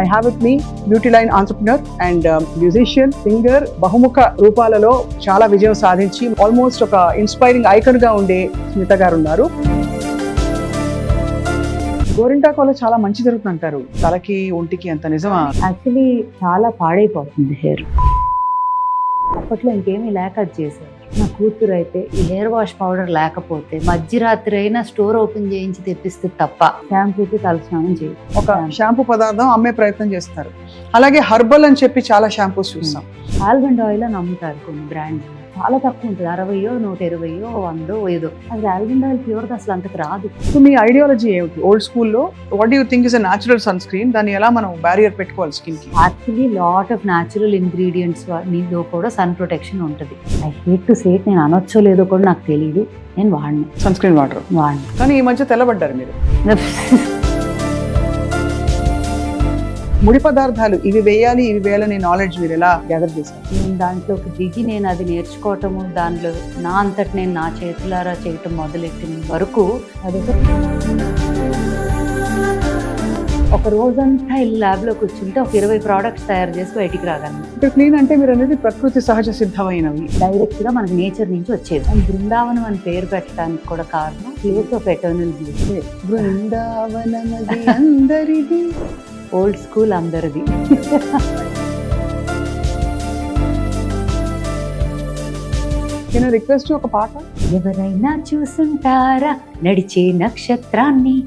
I have with me beauty line entrepreneur and musician, singer, బహుముఖ రూపాలలో చాలా విజయం సాధించి ఆల్మోస్ట్ ఒక ఇన్స్పైరింగ్ ఐకాన్ గా ఉండే స్మిత గారు ఉన్నారు. గోరింటాకోలో చాలా మంచి జరుగుతుంటారు, తలకి ఒంటికి అంత నిజమా? యాక్చువల్లీ చాలా పాడైపోతుంది హెయిర్. అప్పట్లో ఇంకేమీ లేక అది చేశారు. నా కూతురు అయితే ఈ హెయిర్ వాష్ పౌడర్ లేకపోతే మధ్యరాత్రి అయినా స్టోర్ ఓపెన్ చేయించి తెప్పిస్తే తప్ప షాంపూకి తలస్నానం చేయదు. ఒక షాంపూ పదార్థం అమ్మే ప్రయత్నం చేస్తారు. అలాగే హర్బల్ అని చెప్పి చాలా షాంపూస్ చూస్తాం. ఆల్మండ్ ఆయిల్ అని అమ్ముతారు కొన్ని బ్రాండ్స్, చాలా తక్కువ ఉంటుంది, 60, 120, 100, 5. అది ఆల్మండ్ ఆయిల్ ప్యూర్ అసలు అంతకు రాదు. సో మీ ఐడియాలజీ ఏమిటి? ఓల్డ్ స్కూల్లో what you think is a natural sunscreen, దాన్ని ఎలా మనం బ్యారియర్ పెట్టుకోవాలి స్కిన్ కి? Actually lot of natural ingredients నీలో కూడా సన్ ప్రొటెక్షన్ ఉంటుంది. ఐ హేట్ టు సే, నేను అనొచ్చో లేదో కూడా నాకు తెలియదు, నేను వాడిని సన్ స్క్రీన్ వాటర్. కానీ ఈ మధ్య తెల్లబడ్డారు మీరు. ముడి పదార్థాలు ఇవి వేయాలి ఇవి వేయాలని నాలెడ్జ్ మీరు ఎలా గ్యాదర్ చేశారు? నేను దాంట్లోకి దిగి నేను అది నేర్చుకోవటము, దాంట్లో నా అంతటి నేను నా చేతులారా చేయటం మొదలెట్టిన వరకు అది ఒక రోజంతా వెళ్ళి ల్యాబ్లో కూర్చుంటే ఒక 20 ప్రోడక్ట్స్ తయారు చేసి బయటికి రాగలను. ఇక్కడ క్లీన్ అంటే మీరు అనేది ప్రకృతి సహజ సిద్ధమైనవి, డైరెక్ట్ గా మనకి నేచర్ నుంచి వచ్చేది. అండ్ బృందావనం అని పేరు పెట్టడానికి కూడా కారణం ప్లేస్ ఆఫ్ ఎటర్నల్ బ్లిస్. బృందావనమది అందరిది, ఓల్డ్ స్కూల్ అందరిది. రిక్వెస్ట్ ఒక పాట. ఎవరైనా చూసుంటారా నడిచే నక్షత్రాన్ని,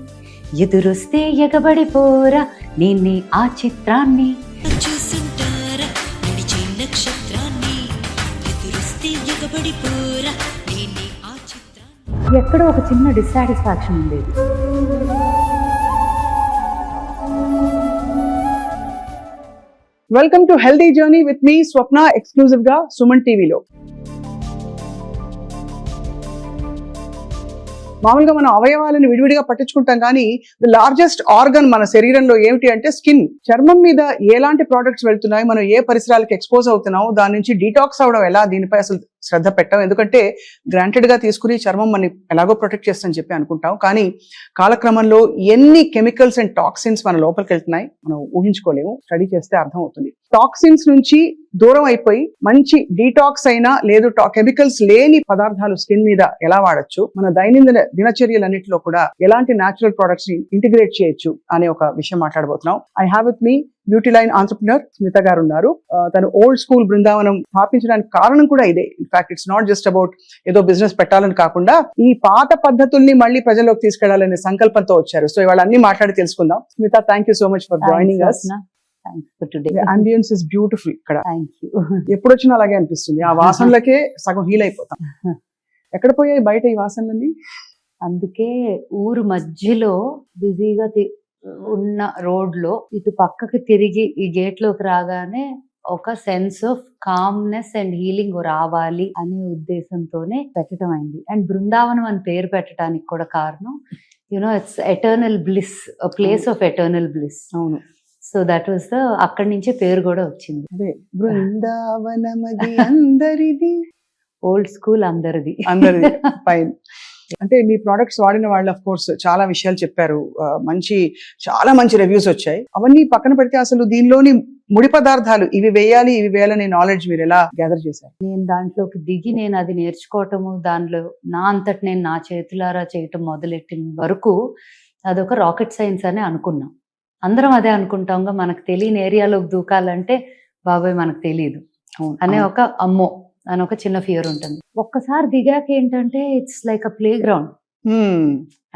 ఎదురొస్తే ఎగబడిపోరా నేనే ఆ చిత్రాన్ని. చూసుంటారా నడిచే నక్షత్రాన్ని, ఎదురొస్తే ఎగబడిపోరా నేనే ఆ చిత్రాన్ని. ఎక్కడో ఒక చిన్న డిస్సాటిస్ఫాక్షన్ ఉండేది. Welcome to healthy journey with me Swapna, exclusive గా సుమన్ టీవీలో. మామూలుగా మనం అవయవాలను విడివిడిగా పట్టించుకుంటాం, కానీ ది లార్జెస్ట్ ఆర్గన్ మన శరీరంలో ఏమిటి అంటే స్కిన్. చర్మం మీద ఎలాంటి ప్రోడక్ట్స్ వెళ్తున్నాయి, మనం ఏ పరిసరాలకు ఎక్స్పోజ్ అవుతున్నాం, దాని నుంచి డీటాక్స్ అవడం ఎలా, దీనిపై అసలు శ్రద్ధ పెట్టాం. ఎందుకంటే గ్రాంటెడ్ గా తీసుకుని చర్మం మనం ఎలాగో ప్రొటెక్ట్ చేస్తుందని చెప్పి అనుకుంటాం, కానీ కాలక్రమంలో ఎన్ని కెమికల్స్ అండ్ టాక్సిన్స్ మన లోపలికి వెళ్తున్నాయి మనం ఊహించుకోలేము. స్టడీ చేస్తే అర్థం అవుతుంది. టాక్సిన్స్ నుంచి దూరం అయిపోయి మంచి డీటాక్స్ అయినా లేదు కెమికల్స్ లేని పదార్థాలు స్కిన్ మీద ఎలా వాడచ్చు, మన దైనందిన దినచర్యలన్నింటిలో కూడా ఎలాంటి న్యాచురల్ ప్రొడక్ట్స్ ని ఇంటిగ్రేట్ చేయొచ్చు అనే ఒక విషయం మాట్లాడబోతున్నాం. I have with me beauty line entrepreneur Smitha garu ఉన్నారు. తను ఓల్డ్ స్కూల్ బృందావనం స్థాపించడానికి కారణం కూడా ఇదే. In fact it's not just about ఏదో బిజినెస్ పెట్టాలని కాకుండా ఈ పాత పద్ధతుల్ని మళ్ళీ ప్రజల్లోకి తీసుకెళ్లాలనే సంకల్పంతో వచ్చారు. సో ఇవాళ అన్ని మాట్లాడి తెలుసుకుందాం. Smitha, thank you so much for joining us. Ambience is beautiful. ఇక్కడ ఎప్పుడు వచ్చినా అలాగే అనిపిస్తుంది, ఆ వాసనలకే సగం హీల్ అయిపోతాం. ఎక్కడ పోయాయి బయట ఈ వాసనలన్నీ? అందుకే ఊరు మధ్యలో బిజీగా ఉన్న రోడ్ లో ఇటు పక్కకి తిరిగి ఈ గేట్ లోకి రాగానే ఒక sense of calmness and healing రావాలి అనే ఉద్దేశంతోనే పెట్టడం అయింది. అండ్ బృందావనం అని పేరు పెట్టడానికి కూడా కారణం it's eternal bliss, place of eternal bliss. అవును. సో దట్ వాస్ అక్కడి నుంచే పేరు కూడా వచ్చింది. అదే బృందావనమది అందరిది, ఓల్డ్ స్కూల్ అందరిది. ఫైన్. అంటే మీ ప్రోడక్ట్స్ వాడిన వాళ్ళు ఆఫ్ కోర్స్ చాలా విషయాలు చెప్పారు, చాలా మంచి రివ్యూస్ వచ్చాయి. అవన్నీ పక్కన పెడితే అసలు దీనిలోని ముడి పదార్థాలు ఇవి వేయాలి ఇవి వేయాలనే నాలెడ్జ్ మీరు ఎలా గ్యాదర్ చేశారు? నేను దాంట్లోకి దిగి నేను అది నేర్చుకోవటము, దానిలో నా అంతటి నేను నా చేతులారా చేయటం మొదలెట్టిన వరకు అదొక రాకెట్ సైన్స్ అని అనుకున్నాం. అందరం అదే అనుకుంటాంగా, మనకు తెలియని ఏరియాలోకి దూకాలంటే బాబాయ్ మనకు తెలియదు అనే ఒక అమ్మో అని ఒక చిన్న ఫియర్ ఉంటుంది. ఒక్కసారి దిగాక ఏంటంటే it's like a play ground.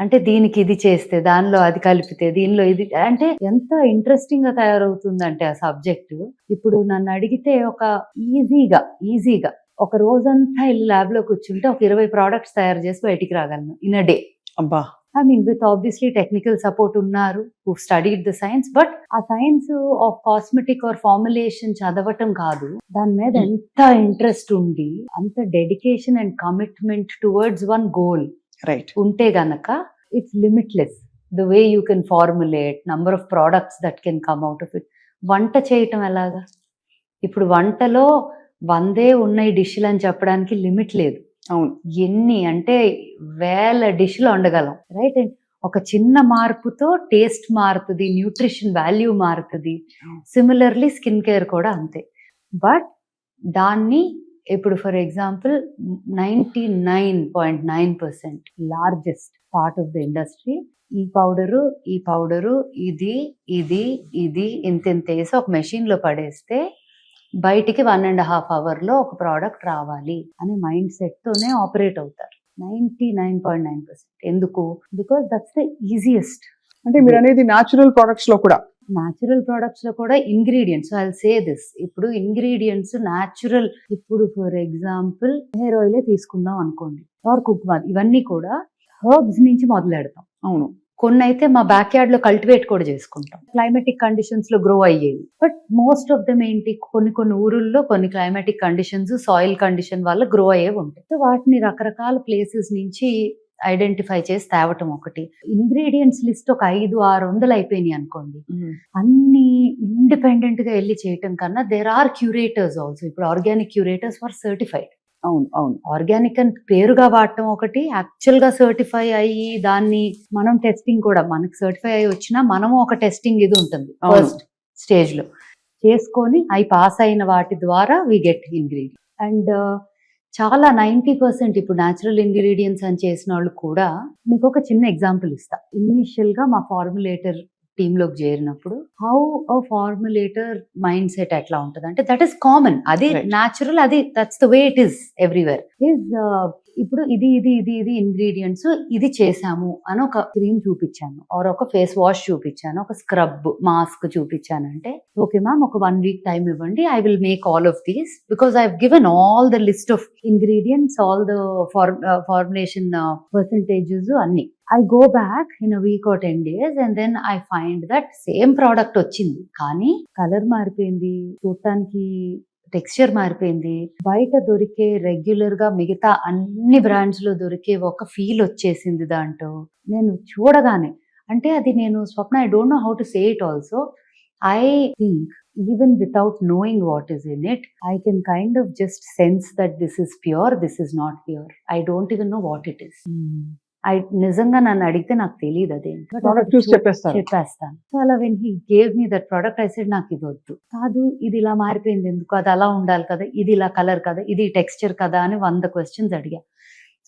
అంటే దీనికి ఇది చేస్తే దానిలో అది కలిపితే దీనిలో ఇది, అంటే ఎంత ఇంట్రెస్టింగ్ గా తయారవుతుందంటే ఆ సబ్జెక్ట్. ఇప్పుడు నన్ను అడిగితే ఒక ఈజీగా ఒక రోజంతా వెళ్ళి ల్యాబ్ లో కూర్చుంటే ఒక 20 ప్రోడక్ట్స్ తయారు చేసి బయటికి రాగలను ఇన్ అ డే. అబ్బా. I mean, with obviously technical support unnaru who studied the science, but a science of cosmetic or formulation chadavatam kaadu, dan మీద ఎంత ఇంట్రెస్ట్ ఉండి అంత dedication and commitment towards one goal right ఉంటే గనక it's limitless the way you can formulate number of products that can come out of it. వంట చేయటం ఎలాగా? ఇప్పుడు వంటలో 100 ఉన్నాయి డిష్లు అని చెప్పడానికి లిమిట్ లేదు. అవును. ఎన్ని అంటే 1000 డిష్లు వండగలం, రైట్? అండ్ ఒక చిన్న మార్పుతో టేస్ట్ మారుతుంది, న్యూట్రిషన్ వాల్యూ మారుతుంది. సిమిలర్లీ స్కిన్ కేర్ కూడా అంతే. బట్ దాన్ని ఇప్పుడు for example 99.9% largest part of the industry ఈ పౌడరు ఇది ఇది ఇది ఇంత వేసి ఒక మెషిన్ లో పడేస్తే బయటికి 1.5 hours ఒక ప్రోడక్ట్ రావాలి అనే మైండ్ సెట్ తోనే ఆపరేట్ అవుతారు 99.9%. ఎందుకు? Because that's the easiest. అంటే మీరు అనేది న్యాచురల్ ప్రొడక్ట్స్ లో కూడా న్యాచురల్ ప్రొడక్ట్స్ లో కూడా ingredients, I will say this, ఇప్పుడు ఇంగ్రీడియంట్స్ న్యాచురల్. ఇప్పుడు ఫర్ ఎగ్జాంపుల్ హెయిర్ ఆయిలే తీసుకుందాం అనుకోండి, ఆర్ కుంకుమ, ఇవన్నీ కూడా హర్బ్స్ నుంచి మొదలెడతాం. అవును. కొన్ని అయితే మా బ్యాక్ యార్డ్ లో కల్టివేట్ కూడా చేసుకుంటాం, క్లైమాటిక్ కండిషన్స్ లో గ్రో అయ్యేవి. బట్ మోస్ట్ ఆఫ్ దమ్ ఏంటి, కొన్ని ఊరుల్లో కొన్ని క్లైమాటిక్ కండిషన్స్, సాయిల్ కండిషన్ వల్ల గ్రో అయ్యేవి ఉంటాయి. సో వాటిని రకరకాల ప్లేసెస్ నుంచి ఐడెంటిఫై చేసి తేవటం ఒకటి. ఇంగ్రీడియంట్స్ లిస్ట్ ఒక 500-600 అయిపోయినాయి అనుకోండి, అన్ని ఇండిపెండెంట్ గా వెళ్ళి చేయటం కన్నా దేర్ ఆర్ క్యూరేటర్స్ ఆల్సో. ఇప్పుడు ఆర్గానిక్ క్యూరేటర్స్ ఫర్ సర్టిఫైడ్. అవును. ఆర్గానిక్ అని పేరుగా వాడటం ఒకటి, యాక్చువల్ గా సర్టిఫై అయ్యి దాన్ని మనం టెస్టింగ్ కూడా, మనకి సర్టిఫై అయ్యి వచ్చినా మనము ఒక టెస్టింగ్ ఇది ఉంటుంది ఫస్ట్ స్టేజ్ లో చేసుకొని అవి పాస్ అయిన వాటి ద్వారా వి గెట్ ఇంగ్రీడియంట్. అండ్ చాలా 90% ఇప్పుడు న్యాచురల్ ఇంగ్రీడియంట్స్ అని చేసిన వాళ్ళు కూడా, మీకు ఒక చిన్న ఎగ్జాంపుల్ ఇస్తా. ఇనిషియల్ గా మా ఫార్ములేటర్ టీమ్ లోకి చేరినప్పుడు హౌ అ ఫార్ములేటర్ మైండ్ సెట్ ఎట్లా ఉంటుంది అంటే, దట్ ఈస్ కామన్, అది న్యాచురల్, అది that's the way it is everywhere. ఇప్పుడు ఇది ఇది ఇది ఇది ఇంగ్రీడియంట్స్ ఇది చేసాము అని ఒక క్రీమ్ చూపించాను, ఆర్ ఒక ఫేస్ వాష్ చూపించాను, ఒక స్క్రబ్ మాస్క్ చూపించాను అంటే, ఓకే మ్యామ్ ఒక 1 week టైం ఇవ్వండి, I will make all of these because I have given all the list of ingredients, all the formulation percentages అన్ని. I go back in a week or 10 days and then I find that same product వచ్చింది, కానీ colour మారిపోయింది, చూడటానికి texture మారిపోయింది, బయట దొరికే regular గా మిగతా అన్ని బ్రాండ్స్ లో దొరికే ఒక ఫీల్ వచ్చేసింది దాంట్లో. నేను చూడగానే అంటే అది నేను Swapna, I don't know how to say it also. I think even without knowing what is in it, I can kind of just sense that this is pure, this is not pure. I don't even know what it is. నిజంగా నన్ను అడిగితే నాకు తెలియదు అదేంటి, చెప్పేస్తాను. So అలా when he gave me that product I said నాకు ఇది వద్దు, కాదు ఇది ఇలా మారిపోయింది ఎందుకు, అది అలా ఉండాలి కదా, ఇది ఇలా కలర్ కదా, ఇది టెక్స్చర్ కదా అని 100 questions అడిగా.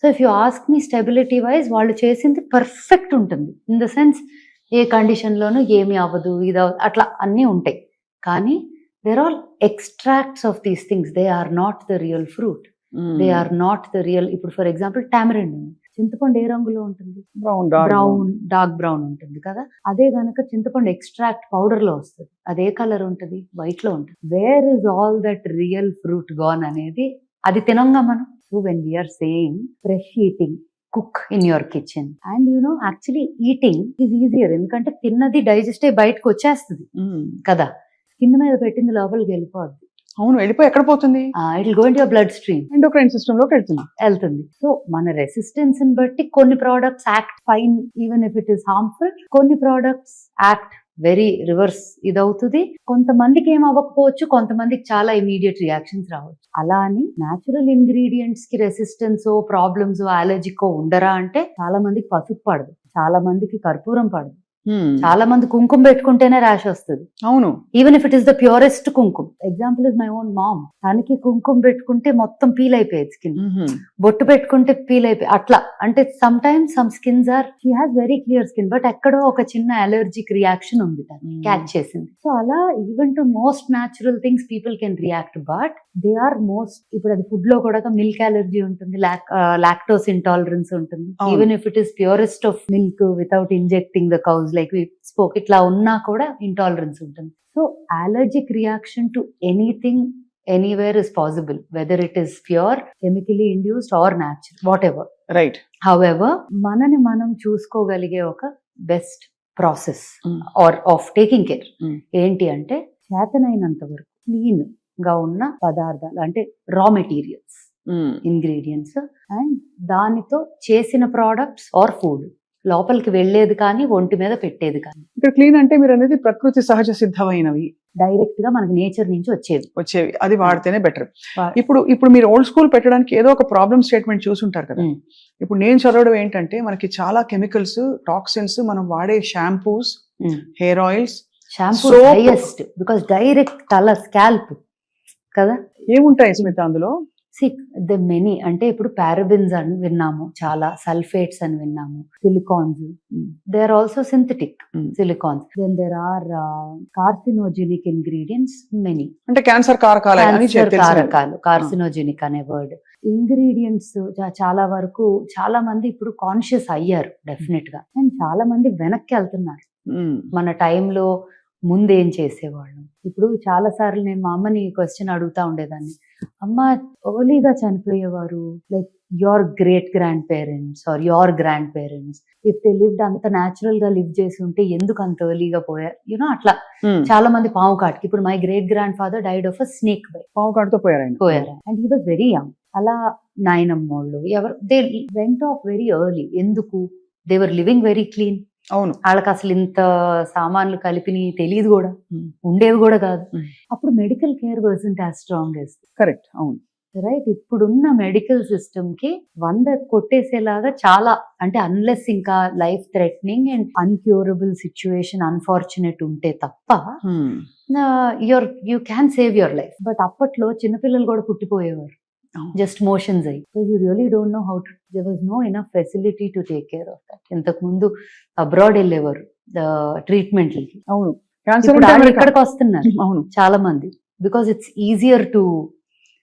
So if you ask me stability wise వాళ్ళు చేసింది పర్ఫెక్ట్ ఉంటుంది, ఇన్ ద సెన్స్ ఏ కండిషన్ లోనూ ఏమి అవ్వదు, ఇది అట్లా అన్నీ ఉంటాయి. కానీ they're all extracts of these things, they are not the real fruit, they are not the real. ఇప్పుడు ఫర్ ఎగ్జాంపుల్ టామరిన్, చింతపండు ఏ రంగులో ఉంటుంది, డార్క్ బ్రౌన్ ఉంటుంది కదా. అదే గనక చింతపండు ఎక్స్ట్రాక్ట్ పౌడర్ లో వస్తుంది, అదే కలర్ ఉంటుంది, వైట్ లో ఉంటుంది. Where is all that real fruit gone అనేది, అది తినంగా మనం. So when we're saying fresh eating, cook in your kitchen and actually eating is easier, ఎందుకంటే తిన్నది డైజెస్ట్ అయ్యి బయటకు వచ్చేస్తుంది కదా, స్కిన్ మీద పెట్టింది లోపలికి వెళ్ళిపోద్ది. అవును, వెళ్ళిపోయి ఎక్కడ పోతుంది, it will go into your blood stream, endocrine system లోకి వెళ్తుంది. సో మన రెసిస్టెన్స్ ని బట్టి కొన్ని products act fine even if it is harmful, కొన్ని ప్రోడక్ట్స్ యాక్ట్ వెరీ రివర్స్ ఇదవుతుంది. కొంతమందికి ఏం అవ్వకపోవచ్చు, కొంతమందికి చాలా ఇమీడియట్ రియాక్షన్స్ రావచ్చు. అలా అని న్యాచురల్ ఇంగ్రీడియంట్స్ కి రెసిస్టెన్స్ ప్రాబ్లమ్స్ అలర్జికో ఉండరా అంటే, చాలా మందికి పసుపు పడదు, చాలా మందికి కర్పూరం పడదు, చాలా మంది కుంకుమ పెట్టుకుంటేనే ర్యాష్ వస్తుంది. అవును, even if it is the purest kumkuma. Example is my own mom, తనకి కుంకుమ పెట్టుకుంటే మొత్తం పీల్ అయిపోయేది స్కిన్, బొట్టు పెట్టుకుంటే పీల్ అయిపోయి అట్లా. అంటే sometimes some skins are, she has very clear skin but ఎక్కడో ఒక చిన్న అలర్జిక్ రియాక్షన్ ఉంది, క్యాచ్ చేసింది. సో అలా even to most natural things people can react, but they are most, ఇప్పుడు అది ఫుడ్ లో కూడా మిల్క్ అలర్జీ ఉంటుంది, లాక్టోస్ ఇంటాలరెన్స్ ఉంటుంది, even if it is purest of milk without injecting the cows like we spoke, ఇట్లా ఉన్నా కూడా intolerance ఉంటుంది. So allergic reaction to anything anywhere is possible, whether it is pure, chemically induced or natural, whatever. Right. However మనని మనం చూసుకోగలిగే ఒక best process or of taking care ఏంటి అంటే, చేతనైనంత వరకు క్లీన్ గా ఉన్న పదార్థాలు, అంటే రా మెటీరియల్స్, ఇంగ్రీడియంట్స్ అండ్ దానితో చేసిన ప్రోడక్ట్స్ ఆర్ ఫుడ్, లోపలికి వెళ్లేది కానీ ఒంటి మీద పెట్టేది కానీ. ఇక్కడ క్లీన్ అంటే మీరు అనేది ప్రకృతి సహజ సిద్ధమైనవి, డైరెక్ట్ గా మనకి నేచర్ నుంచి వచ్చేవి, అది వాడితేనే బెటర్. వా- ఇప్పుడు మీరు ఓల్డ్ స్కూల్ పెట్టడానికి ఏదో ఒక ప్రాబ్లమ్ స్టేట్మెంట్ చూసుంటారు కదా. Mm. ఇప్పుడు నేను చదవడం ఏంటంటే మనకి చాలా కెమికల్స్, టాక్సిన్స్, మనం వాడే shampoos, hair oils, shampoo Soap. Highest because direct తల స్కాల్ప్ కదా. ఏముంటాయి స్మిత అందులో? ద మెనీ అంటే ఇప్పుడు పారాబిన్స్ అని విన్నాము, చాలా సల్ఫేట్స్ అని విన్నాము, silicones, they are also synthetic silicones, then there are carcinogenic ingredients many. అంటే క్యాన్సర్ కారకాలు అని క్యాన్సర్ తెలుసు. కారకాలు, కార్సినోజెనిక్ అనే వర్డ్. ఇంగ్రీడియంట్స్ చాలా వరకు చాలా మంది ఇప్పుడు కాన్షియస్ అయ్యారు డెఫినెట్ గా, అండ్ చాలా మంది వెనక్కి వెళ్తున్నారు. Mm. మన టైంలో ముందేం చేసేవాళ్ళం. ఇప్పుడు చాలా సార్లు నేను మా అమ్మని క్వశ్చన్ అడుగుతా ఉండేదాన్ని, అమ్మ ఎర్లీగా చనిపోయేవారు, like your great grand parents or your grand parents, if they lived అంత న్యాచురల్ గా లివ్ చేసి ఉంటే ఎందుకు అంత ఎర్లీగా పోయారు, యూనో అట్లా. Mm. చాలా మంది పాము కాటికి, ఇప్పుడు my great grand father died of a snake bite, పావు కాడుతో పోయారు ఆయన. పోయారు, and he was very young. అలా నాయనమ్మోళ్ళు ఎవరు they went off very early. ఎందుకు? They were living very clean. అవును. వాళ్ళకి అసలు ఇంత సామాన్లు కలిపిని తెలియదు కూడా, Mm. ఉండేవి కూడా కాదు. Mm. అప్పుడు medical care wasn't as strong as correct. అవును. రైట్. ఇప్పుడున్న మెడికల్ సిస్టమ్ కి 100 కొట్టేసేలాగా చాలా, అంటే అన్లెస్ ఇంకా life threatening and incurable situation unfortunate ఉంటే తప్ప Hmm. You can save your life. But అప్పట్లో చిన్నపిల్లలు కూడా పుట్టిపోయేవారు Oh. జస్ట్ మోషన్స్ అయ్యి. You really don't know how to, there was no enough facility to take care of that. ఇంతకు ముందు abroad వెళ్ళేవారు ట్రీట్మెంట్లకి. అవును. క్యాన్సర్ ఇప్పుడు అంటే వాళ్ళు అమెరికా. ఇక్కడికి వస్తున్నారు అవును. చాలా మంది, because it's easier to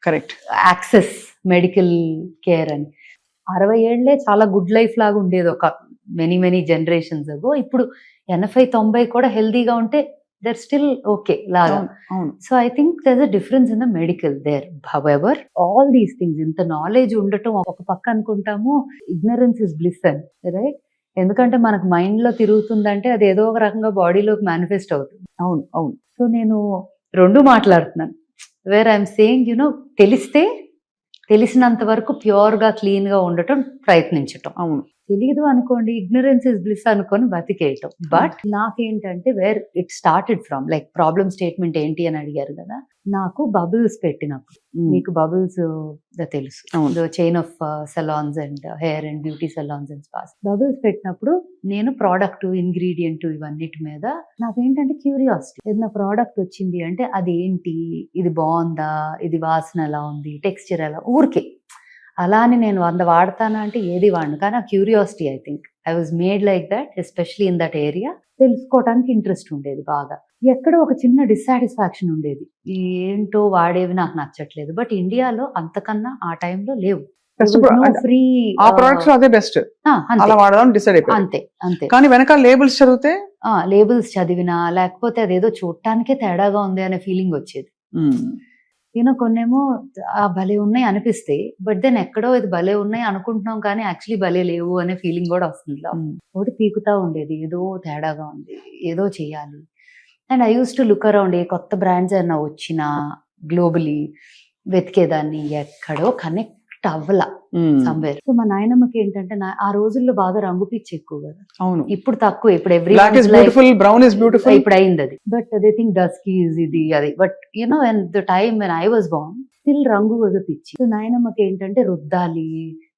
correct. Access medical care అని. 60 ఏళ్లే చాలా గుడ్ లైఫ్ లాగా ఉండేది ఒక మెనీ జనరేషన్స్ అగో. ఇప్పుడు 80-90 కూడా హెల్దీగా ఉంటే they're still okay laga. అవును. So I think there's a difference in the medical there. However, all these things, ఇంత నాలెడ్జ్ ఉండటం ఒక పక్క అనుకుంటాము, ignorance is bliss అని, రైట్? ఎందుకంటే మనకు మైండ్ లో తిరుగుతుందంటే అది ఏదో ఒక రకంగా బాడీలోకి మేనిఫెస్ట్ అవుతుంది. అవును. అవును. సో నేను రెండు మాట్లాడుతున్నాను, వేర్ ఐఎమ్ సేయింగ్ యునో తెలిసినంత వరకు ప్యూర్ గా క్లీన్ గా ఉండటం ప్రయత్నించటం. అవును. తెలియదు అనుకోండి, ఇగ్నరెన్స్ ఇస్ బ్లిస్ అనుకొని బతికేయటం. బట్ నాకేంటంటే where it started from, like problem statement ఏంటి అని అడిగారు కదా, నాకు బబుల్స్ పెట్టినప్పుడు, మీకు బబుల్స్ తెలుసు, chain of salons and hair and beauty salons and spas. Bubbles పెట్టినప్పుడు నేను ప్రోడక్ట్ ఇంగ్రీడియంట్ ఇవన్నిటి మీద నాకేంటంటే క్యూరియాసిటీ. ఏదైనా ప్రోడక్ట్ వచ్చింది అంటే అది ఏంటి, ఇది బాగుందా, ఇది వాసన ఎలా ఉంది, టెక్స్చర్ ఎలా, ఊరికే అలా అని నేను 100 వాడతానా అంటే ఏది వాడను, కానీ ఆ curiosity, I think I was made like that, especially in that area. తెలుసుకోవడానికి ఇంట్రెస్ట్ ఉండేది బాగా. ఎక్కడో ఒక చిన్న డిస్సాటిస్ఫాక్షన్ ఉండేది, ఏంటో వాడేవి నాకు నచ్చట్లేదు. బట్ ఇండియాలో అంతకన్నా ఆ టైంలో లేవు. ఫ్రీ ఆ ప్రొడక్ట్స్ అదే బెస్ట్, అలా వాడదాం డిసైడ్ అయిపోయింది. అంతే అంతే. కానీ వెనకాల లేబుల్స్ చదివితే, లేబుల్స్ చదివినా లేకపోతే అదేదో చూడటానికే తేడాగా ఉంది అనే ఫీలింగ్ వచ్చేది. కొన్నేమో భలే ఉన్నాయి అనిపిస్తాయి, బట్ దెన్ ఎక్కడో ఇది భలే ఉన్నాయి అనుకుంటున్నాం కానీ యాక్చువల్లీ భలే లేవు అనే ఫీలింగ్ కూడా వస్తుంది. ఒకటి పీకుతా ఉండేది, ఏదో తేడాగా ఉంది, ఏదో చేయాలి. And I use to look around, ఏ కొత్త బ్రాండ్స్ అయినా వచ్చినా గ్లోబలీ వెతికేదాన్ని, ఎక్కడో కనెక్ట్ అవ్వలా సమ్వేర్. సో మా నాయనమ్మకి ఏంటంటే ఆ రోజుల్లో బాగా రంగు పిచ్చి ఎక్కువ కదా. అవును. ఇప్పుడు తక్కువ, ఇప్పుడు బ్రౌన్ ఇస్ బ్యూటిఫుల్ ఇప్పుడు అయింది అది. But they think dusky is ఇది అది. But you know when the time when I was born still రంగు వాజ్ పిచ్చి. సో నాయనమ్మకి ఏంటంటే రుద్దాలి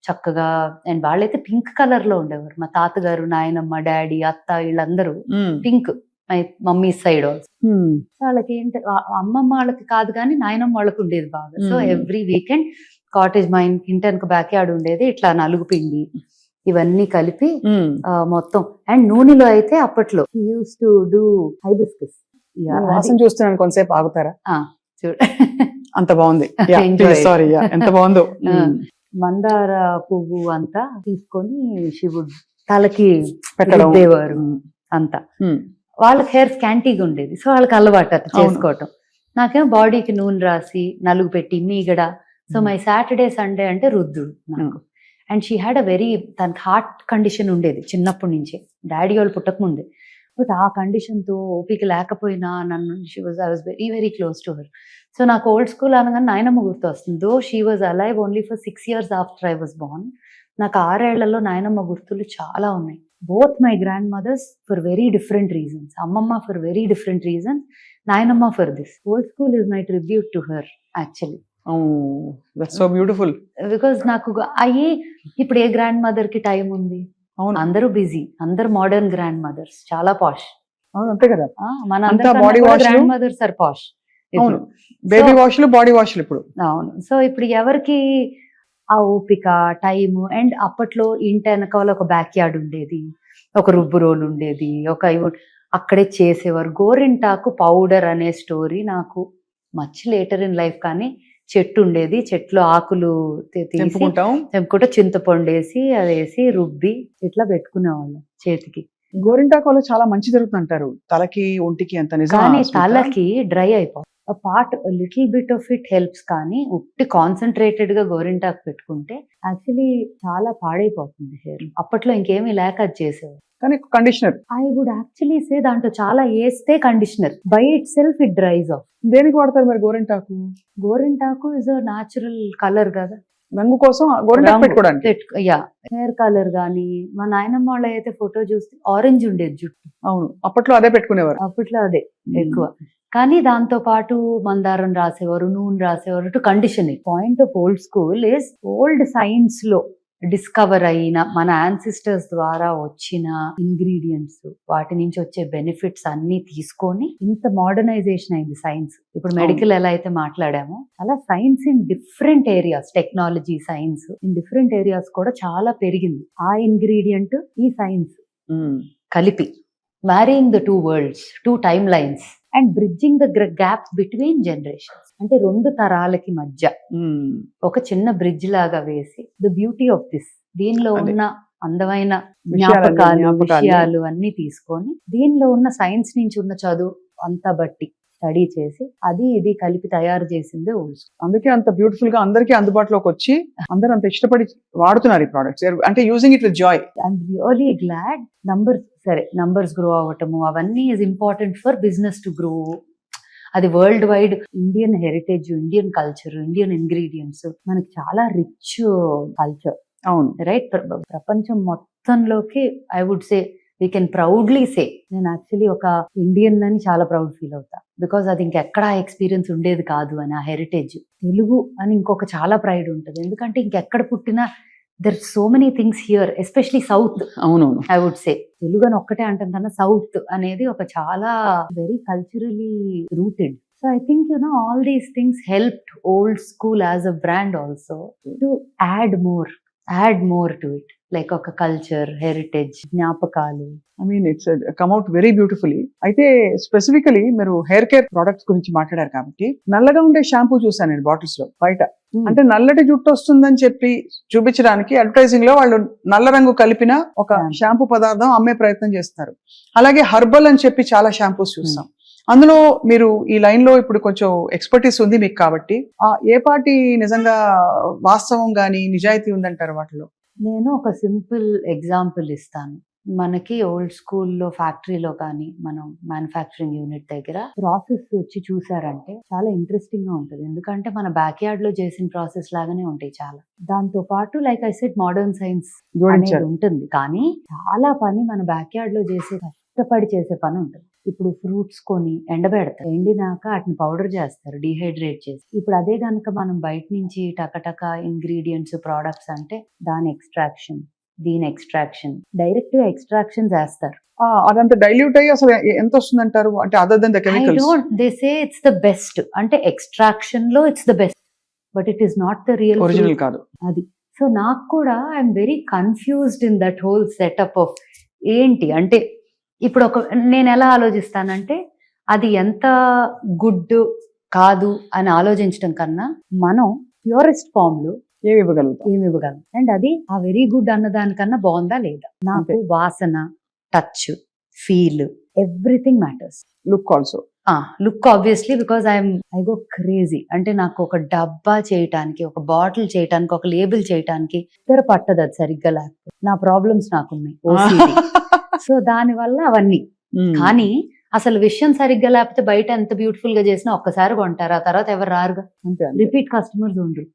చక్కగా, అండ్ వాళ్ళైతే పింక్ కలర్ లో ఉండేవారు. మా తాతగారు, నాయనమ్మ, డాడీ, అత్త వీళ్ళందరూ pink. My mummy side also. వాళ్ళకి ఏంటి, అమ్మమ్మ వాళ్ళకి కాదు కానీ నాయనమ్మ వాళ్ళకి ఉండేది బాగా. సో ఎవ్రీ వీకెండ్ కాటేజ్, మా ఇంటి బ్యాక్ యార్డ్ ఉండేది, ఇట్లా నలుగు పిండి ఇవన్నీ కలిపి మొత్తం. అండ్ నూనెలో అయితే అప్పట్లో యూస్ టు డూ హైబిస్కస్. చూస్తున్నాను, కొంతసేపు ఆగుతారా? చూడ అంత బాగుంది. సారీ, ఎంత బాగుందో. మందార పువ్వు అంతా తీసుకొని శివుడు తలకి పెట్టేవారు అంతా. వాళ్ళకి హెయిర్ స్కాంటీగా ఉండేది, సో వాళ్ళకి అలవాటు అట్లా చేసుకోవటం. నాకేమో బాడీకి నూనె రాసి నలుగు పెట్టి మీగడ. సో మై సాటర్డే సండే అంటే రుద్దుడు నాకు. And she had a very, తనకి హార్ట్ కండిషన్ ఉండేది చిన్నప్పటి నుంచే, డాడీ వాళ్ళు పుట్టక ముందే. బట్ ఆ కండిషన్తో ఓపిక లేకపోయినా నన్ను, I was very close to her. So నాకు ఓల్డ్ స్కూల్ అనగానే నాయనమ్మ గుర్తు వస్తుంది. Though she was alive only for 6 years after I was born. నాకు 6 ఏళ్లలో నాయనమ్మ గుర్తులు చాలా ఉన్నాయి. both my grandmothers for very different reasons. Ammamma for very different reasons, Nayanamma for this. Old school is my tribute to her actually. That's so beautiful. Because నాకు అయ్యి ఇప్పుడు ఏ grand mother కి టైం ఉంది? అవును, అందరూ బిజీ, అందరు modern grand mothers, చాలా పాష్. అవును, అంతే కదా. మన అంతా body wash లు. గ్రాండ్ మదర్స్ ఆర్ పాష్. అవును, బేబీ వాష్లు, బాడీ వాష్లు ఇప్పుడు. అవును. సో ఇప్పుడు ఎవరికి ఆ ఓపిక, టైము, అండ్ అప్పట్లో ఇంటి వెనకాల ఒక బ్యాక్ యార్డ్ ఉండేది, ఒక రుబ్బు రోల్ ఉండేది, అక్కడే చేసేవారు. గోరింటాకు పౌడర్ అనే స్టోరీ నాకు మచ్ లేటర్ ఇన్ లైఫ్, కానీ చెట్టు ఉండేది, చెట్లు ఆకులు తెంపుకుంటా చింతపండు వేసి అది వేసి రుబ్బి ఇట్లా పెట్టుకునేవాళ్ళం చేతికి. గోరింటాకు వల్ల చాలా మంచి జరుగుతుంది అంటారు, తలకి ఒంటికి. అంత నిజం? కానీ తలకి డ్రై అయిపోతుంది. Part little bit of it helps, కానీ ఉట్టి కాన్సన్ట్రేటెడ్ గా గోరింటాకు పెట్టుకుంటే యాక్చువల్లీ చాలా పాడైపోతుంది హెయిర్. అప్పట్లో ఇంకేమీ లేక అది చేసేవారు. కానీ conditioner I would actually say దాంట్లో చాలా వేస్తే conditioner by itself it dries off. దేనికి వాడతారు మరి గోరింటాకు? గోరింటాకు ఇస్ అ న్యాచురల్ కలర్ కదా, రంగు కోసం గోరింటాకు పెట్టుకోవడానికి. యా, హెయిర్ కలర్ గానీ. మా నాయనమ్మ వాళ్ళ అయితే ఫోటో చూస్తే ఆరెంజ్ ఉండేది జుట్టు. అవును, అప్పట్లో అదే పెట్టుకునేవారు. అప్పట్లో అదే ఎక్కువ. కానీ దాంతో పాటు మందారం రాసేవారు, నూనె రాసేవారు to condition. Point of old school is old science లో డిస్కవర్ అయిన మన యాన్సిస్టర్స్ ద్వారా వచ్చిన ఇంగ్రీడియంట్స్, వాటి నుంచి వచ్చే బెనిఫిట్స్ అన్ని తీసుకొని ఇంత మోడర్నైజేషన్ అయింది సైన్స్. ఇప్పుడు మెడికల్ ఎలా అయితే మాట్లాడామో, అలా science in different areas, technology science in different areas కూడా చాలా పెరిగింది. ఆ ఇంగ్రీడియంట్ ఈ సైన్స్ కలిపి marrying the two world's, two time lines and bridging the gaps between generations. అంటే రెండు తరాలకి మధ్య ఒక చిన్న బ్రిడ్జ్ లాగా వేసి ద బ్యూటీ ఆఫ్ దిస్, దీనిలో ఉన్న అందమైన విషయాలు అన్ని తీసుకొని దీనిలో ఉన్న సైన్స్ నుంచి ఉన్న చదువు అంతా బట్టి స్టడీ చేసి అది ఇది కలిపి తయారు చేసింది ఓల్డ్ స్కూల్. అందుకే అంత బ్యూటిఫుల్ గా అందరికీ అందుబాటులోకి వచ్చి అందరూ అంత ఇష్టపడి వాడుతున్నారు ఈ ప్రొడక్ట్స్, అంటే using it with joy. I'm really glad. Numbers grow అవ్వటము అవన్నీ is important for business to grow. అది world wide Indian heritage, Indian culture, Indian ingredients, మనకి చాలా రిచ్ కల్చర్. అవును, రైట్. ప్రపంచం మొత్తంలోకి I would say we can proudly say, నేను actually ఒక ఇండియన్ అని చాలా ప్రౌడ్ ఫీల్ అవుతా. బికాస్ అది ఇంకెక్కడా ఎక్స్పీరియన్స్ ఉండేది కాదు అని. ఆ హెరిటేజ్ తెలుగు అని ఇంకొక చాలా ప్రైడ్ ఉంటుంది. ఎందుకంటే ఇంకెక్కడ పుట్టినా there so many things here, especially south. అవునవును, ఐ వుడ్ సే తెలుగు అని ఒక్కటే అంటాం కన్నా సౌత్ అనేది ఒక చాలా very culturally rooted. So I think all these things helped old school as a brand also to add more to it, like ఒక culture, heritage, జ్ఞాపకాలు. I mean it's come out very beautifully. అయితే specifically మీరు hair care products గురించి మాట్లాడారు కాబట్టి, నల్లగా ఉండే shampoo చూసాను నేను బాటిల్స్ లో బయట. అంటే నల్లటి జుట్టు వస్తుందని చెప్పి చూపించడానికి అడ్వర్టైజింగ్ లో వాళ్ళు నల్ల రంగు కలిపిన ఒక షాంపూ పదార్థం అమ్మే ప్రయత్నం చేస్తారు. అలాగే హర్బల్ అని చెప్పి చాలా షాంపూస్ చూస్తాం. అందులో మీరు ఈ లైన్ లో ఇప్పుడు కొంచెం ఎక్స్పర్టీస్ ఉంది మీకు కాబట్టి, ఏ పార్టీ నిజంగా వాస్తవం గానీ నిజాయితీ ఉందంటారు వాటిలో? నేను ఒక సింపుల్ ఎగ్జాంపుల్ ఇస్తాను. మనకి ఓల్డ్ స్కూల్లో ఫ్యాక్టరీలో కానీ మనం మ్యానుఫ్యాక్చరింగ్ యూనిట్ దగ్గర ప్రాసెస్ వచ్చి చూసారంటే చాలా ఇంట్రెస్టింగ్ గా ఉంటుంది. ఎందుకంటే మన బ్యాక్ యార్డ్ లో చేసిన ప్రాసెస్ లాగానే ఉంటాయి చాలా. దాంతో పాటు like I said modern science అనేది ఉంటుంది, కానీ చాలా పని మన బ్యాక్ యార్డ్ లో చేసే కష్టపడి చేసే పని ఉంటుంది. ఇప్పుడు ఫ్రూట్స్ కొని ఎండబెడతారు, ఎండినాక వాటిని పౌడర్ చేస్తారు డీహైడ్రేట్ చేసి. ఇప్పుడు అదే కనుక మనం బయట నుంచి టకటక ఇంగ్రీడియంట్స్ ప్రోడక్ట్స్ అంటే దాని ఎక్స్ట్రాక్షన్, దీని ఎక్స్ట్రాక్షన్, డైరెక్ట్ గా ఎక్స్ట్రాక్షన్ చేస్తారు. అదంతా డైల్యూట్ అయ్యి అసలు ఎంత వస్తుంది అంటారు? అంటే other then the chemicals. They say it's the best, అంటే ఎక్స్ట్రాక్షన్ లో it's the best, but it is not the real original కాదు అది. సో నాకు కూడా I'm very confused in that whole setup of ఏంటి అంటే, ఇప్పుడు నేను ఎలా ఆలోచిస్తానంటే అది ఎంత గుడ్ కాదు అని ఆలోచించడం కన్నా మనం ప్యూరెస్ట్ ఫామ్ లో ఏమి ఇవ్వగలం అండ్ అది ఆ వెరీ గుడ్ అన్న దానికన్నా బాగుందా లేదా. నాకు వాసన, touch, feel, everything matters. Look also. Look obviously, because I go crazy. అంటే నాకు ఒక డబ్బా చేయటానికి, ఒక బాటిల్ చేయటానికి, ఒక లేబుల్ చేయటానికి ఇద్దరు పట్టదు అది సరిగ్గా లేకపోతే. నా ప్రాబ్లమ్స్ నాకున్నాయి, ఓసిడి. సో దాని వల్ల అవన్నీ. కానీ అసలు విషయం సరిగ్గా లేకపోతే బయట ఎంత బ్యూటిఫుల్ గా చేసినా ఒక్కసారి కొంటారు, ఆ తర్వాత ఎవరు రారుగా. రిపీట్ కస్టమర్స్ ఉండరు.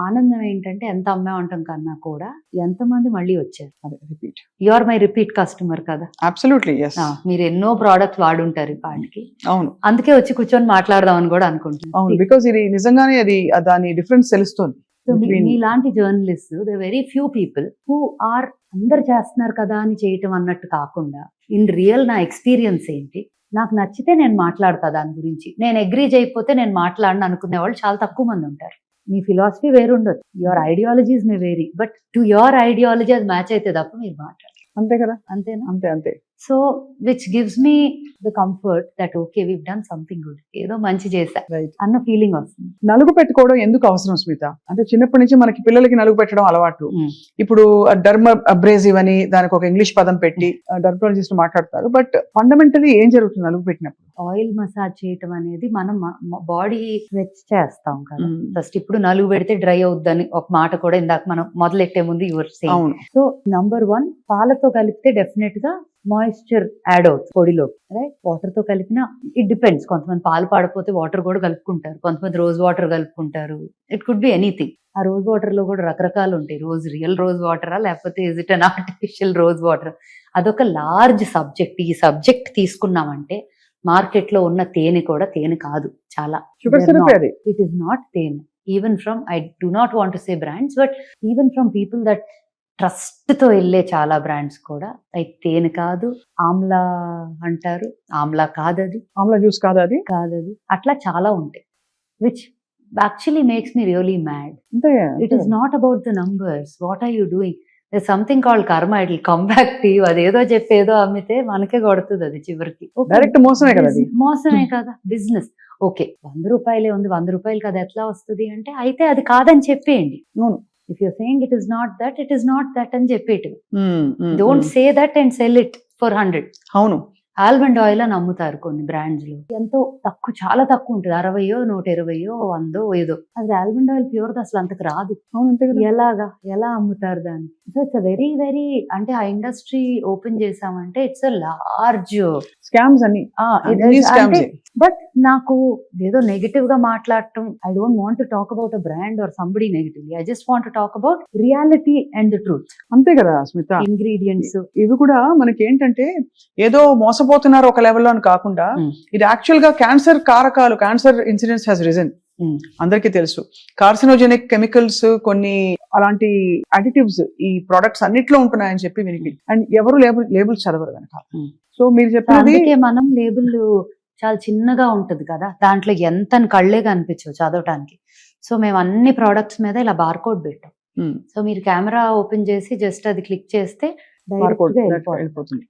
ఆనందం ఏంటంటే ఎంత అమ్మామంటాం కన్నా కూడా ఎంతమంది మళ్ళీ వచ్చారు. అదే repeat. You are my repeat customer కదా. Absolutely yes. మీరు ఎన్నో ప్రోడక్ట్స్ వాడుంటారు ఈ పాటికి, అవును అందుకే వచ్చి కూర్చొని మాట్లాడదామని కూడా అనుకుంటున్నాను. అవును, బికాస్ ఇది నిజంగానే అది దాని డిఫరెన్స్ తెలుస్తుంది. సో between- మీలాంటి journalist the very few people who are అందరు చేస్తున్నారు కదా అని చేయటం అన్నట్టు కాకుండా ఇన్ రియల్ నా ఎక్స్పీరియన్స్ ఏంటి, నాకు నచ్చితే నేను మాట్లాడతా దాని గురించి, నేను అగ్రీ చేయకపోతే నేను మాట్లాడను అనుకునే వాళ్ళు చాలా తక్కువ మంది ఉంటారు. మీ ఫిలాసఫీ వేరు ఉండొచ్చు, your ideologies may vary, but to your ideology అది మ్యాచ్ అయితే తప్ప మీరు మాట్లాడారు. అంతే కదా, అంతేనా? అంతే అంతే. So which gives me the comfort that okay we've done something good, ఏదో మంచి చేశా రైట్. అన్న ఫీలింగ్ వస్తుంది. నలుగు పెట్టుకోవడం ఎందుకు అవసరం స్మిత? అంటే చిన్నప్పటి నుంచి మనకి పిల్లలకి నలుగు పెట్టడం అలవాటు. ఇప్పుడు డర్మ అబ్రేజివ్ అని దానికి ఒక ఇంగ్లీష్ పదం పెట్టి డర్మటాలజిస్ట్ మాట్లాడతారు. బట్ ఫండమెంటలీ ఏం జరుగుతుంది నలుగు పెట్టినప్పుడు? ఆయిల్ మసాజ్ చేయటం అనేది మనం బాడీ స్ట్రెచ్ చేస్తాం కదా ఫస్ట్. ఇప్పుడు నలుగు పెడితే డ్రై అవుద్దని ఒక మాట కూడా ఇందాక మనం మొదలెట్టే ముందు యువర్ సేయింగ్. అవును. సో నంబర్ 1 పాలతో కలిపితే డెఫినెట్ గా మాయిశ్చర్ యాడ్ అవుతుంది పొడిలో, రైట్? వాటర్ తో కలిపిన ఇట్ డిపెండ్స్, కొంతమంది పాలు పాడపోతే వాటర్ కూడా కలుపుకుంటారు, కొంతమంది రోజ్ వాటర్ కలుపుకుంటారు, ఇట్ కుడ్ బి ఎనీథింగ్. ఆ రోజ్ వాటర్ లో కూడా రకరకాలు ఉంటాయి. రియల్ రోజ్ వాటరా లేకపోతే is it an artificial rose water? అదొక లార్జ్ సబ్జెక్ట్. ఈ సబ్జెక్ట్ తీసుకున్నామంటే మార్కెట్ లో ఉన్న తేనె కూడా తేనె కాదు, చాలా షుగర్ సిరప్ అది. ఇట్ ఈస్ నాట్ తేనె. Even from, I do not want to say brands, but even from people that trust తో వెళ్ళే చాలా బ్రాండ్స్ కూడా అది తేనె కాదు, ఆమ్లా అంటారు, ఆమ్లా కాదది, ఆమ్లా జ్యూస్ కాదు అది, కాదది, అట్లా చాలా ఉంటాయి which actually makes me really mad. అంతే. It is not about the numbers, what are you doing? there's something called karma, it will come back to you. అదేదో చెప్పేదో అమ్మితే మనకే కొడుతుంది అది చివరికి. డైరెక్ట్ మోసమే కదా అది. మోసమే కదా బిజినెస్. ఓకే 100 రూపాయలే ఉంది, 100 రూపాయలు కదా ఎట్లా వస్తుంది అంటే, అయితే అది కాదని చెప్పేయండి. అవును. If you're saying it is not that, it is not that అని చెప్పేటి. Don't say that and sell it for 100. అవును. ఆల్మండ్ ఆయిల్ అని అమ్ముతారు కొన్ని బ్రాండ్స్ లో, ఎంతో తక్కువ, చాలా తక్కువ ఉంటుంది, 60, 120, 100 ఏదో. అది ఆల్మండ్ ఆయిల్ ప్యూర్ అసలు అంతకు రాదు. ఎలాగా, ఎలా అమ్ముతారు దాన్ని? సో ఇట్స్ వెరీ వెరీ, అంటే ఆ ఇండస్ట్రీ ఓపెన్ చేసామంటే ఇట్స్ అ లార్జ్ స్కామ్స్ అన్ని. బట్ నాకు ఏదో నెగటివ్ గా మాట్లాడటం, I don't want to talk about a brand or somebody negatively, I just want to talk about reality and the truth. అంతే కదా స్మిత. ఇంగ్రీడియంట్స్ ఇవి కూడా మనకి ఏంటంటే ఏదో మోసపోతున్నారు ఒక లెవెల్లో అని కాకుండా, ఇది యాక్చువల్ గా క్యాన్సర్ కారకాలు, క్యాన్సర్ ఇన్సిడెన్స్ హ్యాస్ రిజన్. అందరికీ తెలుసు కార్సినోజెనిక్ కెమికల్స్, కొన్ని అలాంటి అడిటివ్స్ ఈ ప్రొడక్ట్స్ అన్నిట్లో ఉంటున్నాయని చెప్పి వినికి, అండ్ ఎవరు లేబుల్స్ చదవరు కనుక. సో మీరు చెప్పినది, మనం లేబుల్ చాలా చిన్నగా ఉంటది కదా, దాంట్లో ఎంత కళ్ళే కనిపించవు చదవటానికి. సో మేము అన్ని ప్రోడక్ట్స్ మీద ఇలా బార్కోడ్ పెట్టాం. సో మీరు కెమెరా ఓపెన్ చేసి జస్ట్ అది క్లిక్ చేస్తే వెళ్ళిపోతుంది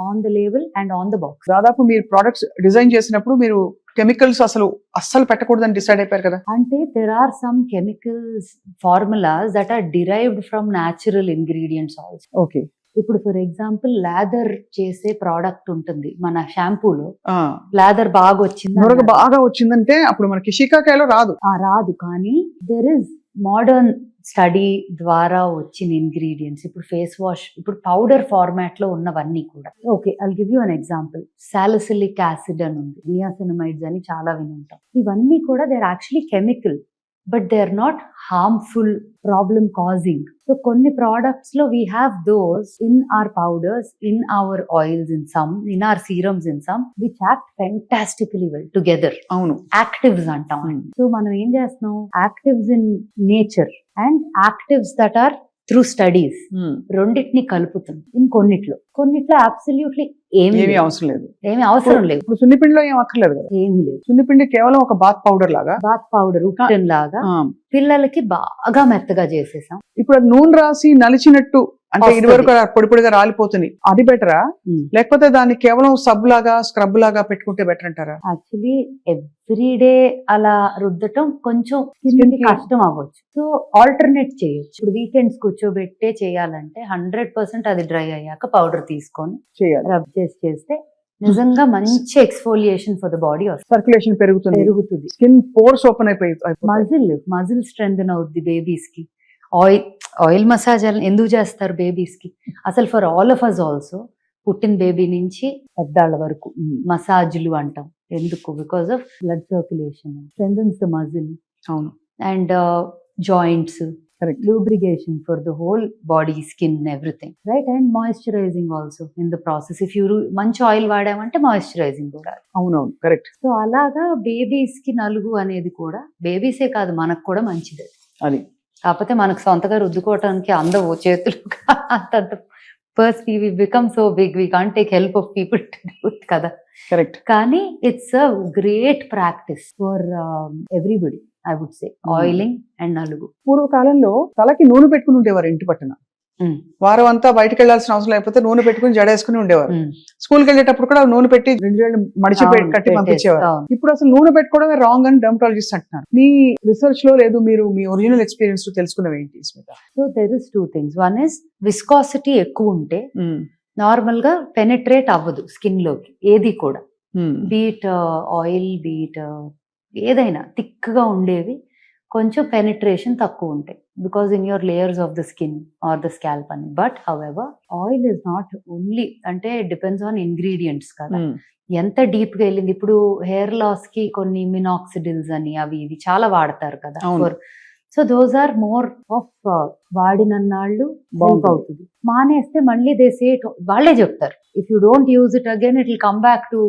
on the label and on the box. దాదాపు మీరు ప్రొడక్ట్స్ డిజైన్ చేసినప్పుడు మీరు కెమికల్స్ అస్సలు పెట్టకూడదని డిసైడ్ అయిపోయారు కదా? అంటే there are some chemicals formulas that are derived from natural ingredients also. Okay. ఇప్పుడు ఫర్ ఎగ్జాంపుల్ లాదర్ చేసే ప్రోడక్ట్ ఉంటుంది మన షాంపూలో, లాదర్ బాగా వచ్చింది, బాగా వచ్చిందంటే అప్పుడు మనకి షికాకాయలో రాదు. రాదు, కానీ దెర్ ఇస్ మోడర్న్ స్టడీ ద్వారా వచ్చిన ఇంగ్రీడియంట్స్. ఇప్పుడు ఫేస్ వాష్, ఇప్పుడు పౌడర్ ఫార్మాట్ లో ఉన్నవన్నీ కూడా. Okay, I'll give you an example. Salicylic acid అని ఉంది, నియాసినమైడ్స్ అని చాలా విని ఉంటాం. ఇవన్నీ కూడా they are actually chemical, but they are not harmful, problem causing. So కొన్ని ప్రోడక్ట్స్ లో we have those in our powders, in our oils, in some, in our serums, in some which act fantastically well together. అవును, actives అంటాం. So మనం ఏం చేస్తున్నాం, actives in nature and actives that or through studies, రెండింటిని కలుపుతుంది. In కొన్నిట్లో absolutely ఏమీ అవసరం లేదు. ఇప్పుడు సున్నిపిండిలో ఏం అక్కర్లేదు కదా, ఏమీ లేదు. సున్నిపిండి కేవలం ఒక బాత్ పౌడర్ లాగా, ఉప్టన్ లాగా పిల్లలకి బాగా మెత్తగా చేసేసాం. ఇప్పుడు అది నూనె రాసి నలిచినట్టు, అంటే ఇదివరకు పొడి పొడిగా రాలిపోతుంది, అది బెటరా? లేకపోతే దాన్ని కేవలం సబ్ లాగా, స్క్రబ్ లాగా పెట్టుకుంటే బెటర్ అంటారా? యాక్చువల్లీ ఎవ్రీడే అలా రుద్దటం కొంచెం స్కిన్ కి కష్టం అవ్వచ్చు. సో ఆల్టర్నేట్ చేయొచ్చు. ఇప్పుడు వీకెండ్స్ కూర్చోబెట్టే చేయాలంటే 100% అది డ్రై అయ్యాక పౌడర్ తీసుకొని రబ్ చేస్తే నిజంగా మంచి ఎక్స్ఫోలియేషన్ ఫర్ ద బాడీ వస్తుంది, సర్క్యులేషన్ పెరుగుతుంది, స్కిన్ పోర్స్ ఓపెన్ అయిపోయి, మజిల్ స్ట్రెంథెన్ అవుద్ది బేబీస్ కి. ఆయిల్ మసాజ్ ఎందుకు చేస్తారు బేబీస్ కి? అసలు for all of us also, పుట్టిన బేబీ నుంచి పెద్దాళ్ళ వరకు మసాజ్లు అంటాం. ఎందుకు? Because of blood circulation, strengthens the muscle. అవును. And joints, Correct. lubrication for the whole body, skin, everything, right? And moisturizing also in the process. If you మంచి oil వాడామంటే మాయిశ్చరైజింగ్ కూడా. అవునవును, కరెక్ట్. సో అలాగా బేబీస్ కి నలుగు అనేది కూడా బేబీసే కాదు మనకు కూడా మంచిది. అది కాకపోతే మనకు సొంతగా రుద్దుకోవటానికి అందవు చేతులు అంతంత. First we become so big, we can't take help of people to do it కదా. కరెక్ట్. కానీ it's a great practice for everybody, I would say. Oiling and నలుగు. పూర్వకాలంలో తలకి నూనె పెట్టుకుని ఉండేవారు ఇంటి పట్టున. వారం అంతా బయటకు వెళ్లాల్సిన అవసరం లేకపోతే నూనె పెట్టుకుని జడేసుకుని ఉండేవారు. స్కూల్కి వెళ్ళేటప్పుడు కూడా నూనె పెట్టి 2 వేళ్ళు మడిచి కట్టి పంపించేవారు. ఇప్పుడు అసలు నూనె పెట్టుకోవడమే రాంగ్ అని డెర్మటాలజిస్ట్ అంటున్నారు. మీ రీసెర్చ్ లో లేదు, మీరు మీ ఒరిజినల్ ఎక్స్పీరియన్స్ లో తెలుసుకున్నవి ఏంటి? So there is 2 things. One is viscosity ఎక్కువ ఉంటే నార్మల్ గా పెనిట్రేట్ అవ్వదు స్కిన్ లోకి ఏది కూడా. బీట్ ఆయిల్, బీట్ ఏదైనా థిక్ గా ఉండేవి కొంచెం పెనిట్రేషన్ తక్కువ ఉంటాయి because in your layers of the skin or the scalp అని. But however oil is not only, అంటే డిపెండ్స్ ఆన్ ఇంగ్రీడియంట్స్ కదా, ఎంత డీప్ గా వెళ్ళింది. ఇప్పుడు హెయిర్ లాస్ కి కొన్ని మినాక్సిడిల్స్ అని అవి ఇవి చాలా వాడతారు కదా. So those are more of వాడినన్నాళ్ళు హెల్ప్ అవుతుంది. మానేస్తే మళ్ళీ దే సే, వాళ్ళే చెప్తారు if you don't use it again it will come back to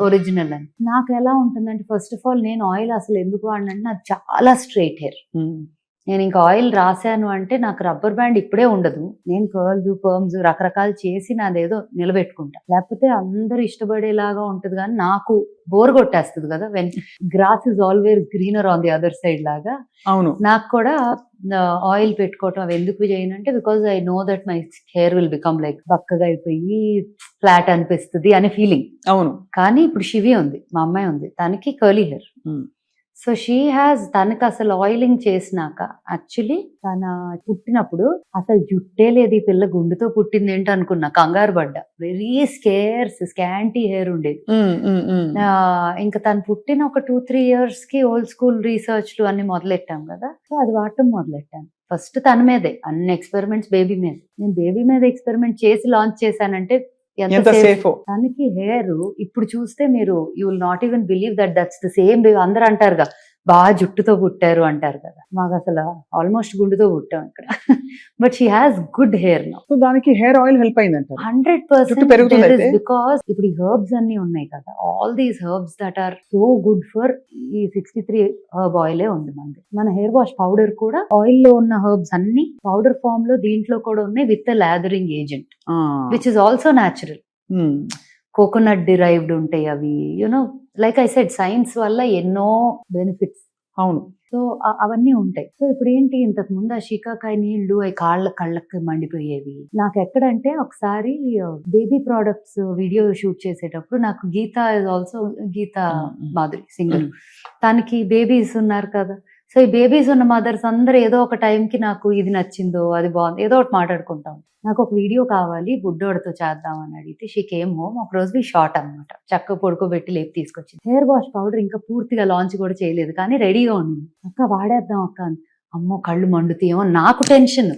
original అని. నాకు ఎలా ఉంటుందంటే ఫస్ట్ ఆఫ్ ఆల్ నేను ఆయిల్ అసలు ఎందుకు వాడినంటే నాకు చాలా స్ట్రైట్ హెయిర్. నేను ఇంకా ఆయిల్ రాశాను అంటే నాకు రబ్బర్ బ్యాండ్ ఇప్పుడే ఉండదు. నేను కర్ల్స్, పర్మ్స్ రకరకాలు చేసి నాదేదో నిలబెట్టుకుంటా. లేకపోతే అందరూ ఇష్టపడేలాగా ఉంటది కానీ నాకు బోర్ కొట్టేస్తుంది కదా. When grass is always greener on the other side లాగా. అవును, నాకు కూడా ఆయిల్ పెట్టుకోవటం అవి ఎందుకు చేయను అంటే because I know that my hair will become like బక్కగా అయిపోయి ఫ్లాట్ అనిపిస్తుంది అనే ఫీలింగ్. అవును. కానీ ఇప్పుడు శివి ఉంది, మా అమ్మాయి ఉంది, తనకి curly hair. So she has, తనకి అసలు ఆయిలింగ్ చేసినాక యాక్చువల్లీ తన పుట్టినప్పుడు అసలు జుట్టే లేదు, ఈ పిల్ల గుండుతో పుట్టింది ఏంటి అనుకున్నా, కంగారు పడ్డా. వెరీ స్కాంటీ హెయిర్ ఉండేది. ఇంకా తను పుట్టిన ఒక 2-3 years కి ఓల్డ్ స్కూల్ రీసెర్చ్లు అన్ని మొదలెట్టాం కదా. సో అది వాడటం మొదలెట్టాను. ఫస్ట్ తన మీదే అన్ని ఎక్స్పెరిమెంట్స్, బేబీ మీద. నేను బేబీ మీద ఎక్స్పెరిమెంట్ చేసి లాంచ్ చేశానంటే ఎంత సేఫ్. తనకి హెయిర్ ఇప్పుడు చూస్తే మీరు you will not even believe that that's the same baby. అందరూ అంటారుగా బాగా జుట్టుతో పుట్టారు అంటారు కదా, మాకు అసలు ఆల్మోస్ట్ గుండుతో పుట్టాం ఇక్కడ. But she has good hair now. So దానికి హెయిర్ ఆయిల్ హెల్ప్ అయిందంట 100%. బికాస్ ఇప్పుడు ఈ హెర్బ్స్ అన్ని ఉన్నాయి కదా, all these herbs that are so good for ఈ 63 హెర్బ్ ఆయిలే ఉంది మనది. మన హెయిర్ వాష్ పౌడర్ కూడా ఆయిల్ లో ఉన్న హెర్బ్స్ అన్ని పౌడర్ ఫామ్ లో దీంట్లో కూడా ఉన్నాయి with lathering agent which is also natural. Coconut derived ఉంటాయి అవి. You know like I said science వల్ల ఎన్నో బెనిఫిట్స్. అవును. సో అవన్నీ ఉంటాయి. సో ఇప్పుడు ఏంటి, ఇంతకు ముందు ఆ షికాకాయ నీళ్లు అవి కళ్ళకి మండిపోయేవి. నాకు ఎక్కడంటే ఒకసారి బేబీ ప్రోడక్ట్స్ వీడియో షూట్ చేసేటప్పుడు నాకు Geetha is also, Geetha Madhuri singer, తనకి బేబీస్ ఉన్నారు కదా. సో ఈ బేబీస్ ఉన్న మదర్స్ అందరూ ఏదో ఒక టైంకి నాకు ఇది నచ్చిందో అది బాగుంది ఏదో ఒకటి మాట్లాడుకుంటాం. నాకు ఒక వీడియో కావాలి బుడ్డోడితో చేద్దామని అడిగితే షీ కేమ్ హోమ్. ఒక రోజు షార్ట్ అనమాట, చక్క పడుకోబెట్టి లేపి తీసుకొచ్చింది. హెయిర్ వాష్ పౌడర్ ఇంకా పూర్తిగా లాంచ్ కూడా చేయలేదు కానీ రెడీగా ఉంది. అక్క వాడేద్దాం అక్క. అమ్మో కళ్ళు మండుతాయేమో నాకు టెన్షన్.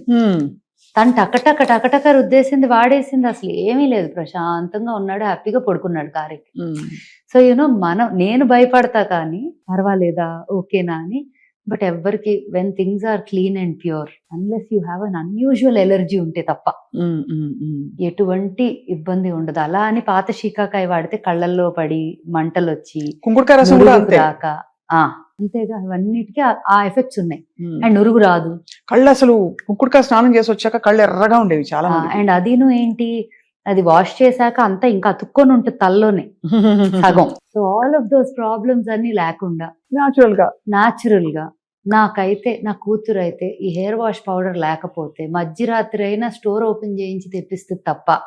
తను టకటక రుద్దేసింది, వాడేసింది. అసలు ఏమీ లేదు, ప్రశాంతంగా ఉన్నాడు, హ్యాపీగా పడుకున్నాడు కారెక్కి. సో యూనో నేను భయపడతా కానీ పర్వాలేదా ఓకేనా అని. బట్ ఎవ్వరికి when things are clean and pure, unless you have an unusual allergy ఉంటే తప్ప ఎటువంటి ఇబ్బంది ఉండదు. అలా అని పాత షీకాకాయ వాడితే కళ్ళల్లో పడి మంటలు వచ్చి రాక, అంతేగా ఇవన్నిటికీ ఆ ఎఫెక్ట్స్ ఉన్నాయి. అండ్ నురుగు రాదు. కళ్ళు అసలు కుంకుడుకాయ స్నానం చేసి వచ్చాక కళ్ళు ఎర్రగా ఉండేవి చాలా. అండ్ అదిను ఏంటి, అది వాష్ చేశాక అంతా ఇంకా అతుక్కొని ఉంటుంది తల్లోనే సగం. So all of those problems అన్ని లేకుండా న్యాచురల్ గా నాకైతే, నా కూతురు అయితే ఈ హెయిర్ వాష్ పౌడర్ లేకపోతే మధ్యరాత్రి అయినా స్టోర్ ఓపెన్ చేయించి తెప్పిస్తుంది తప్ప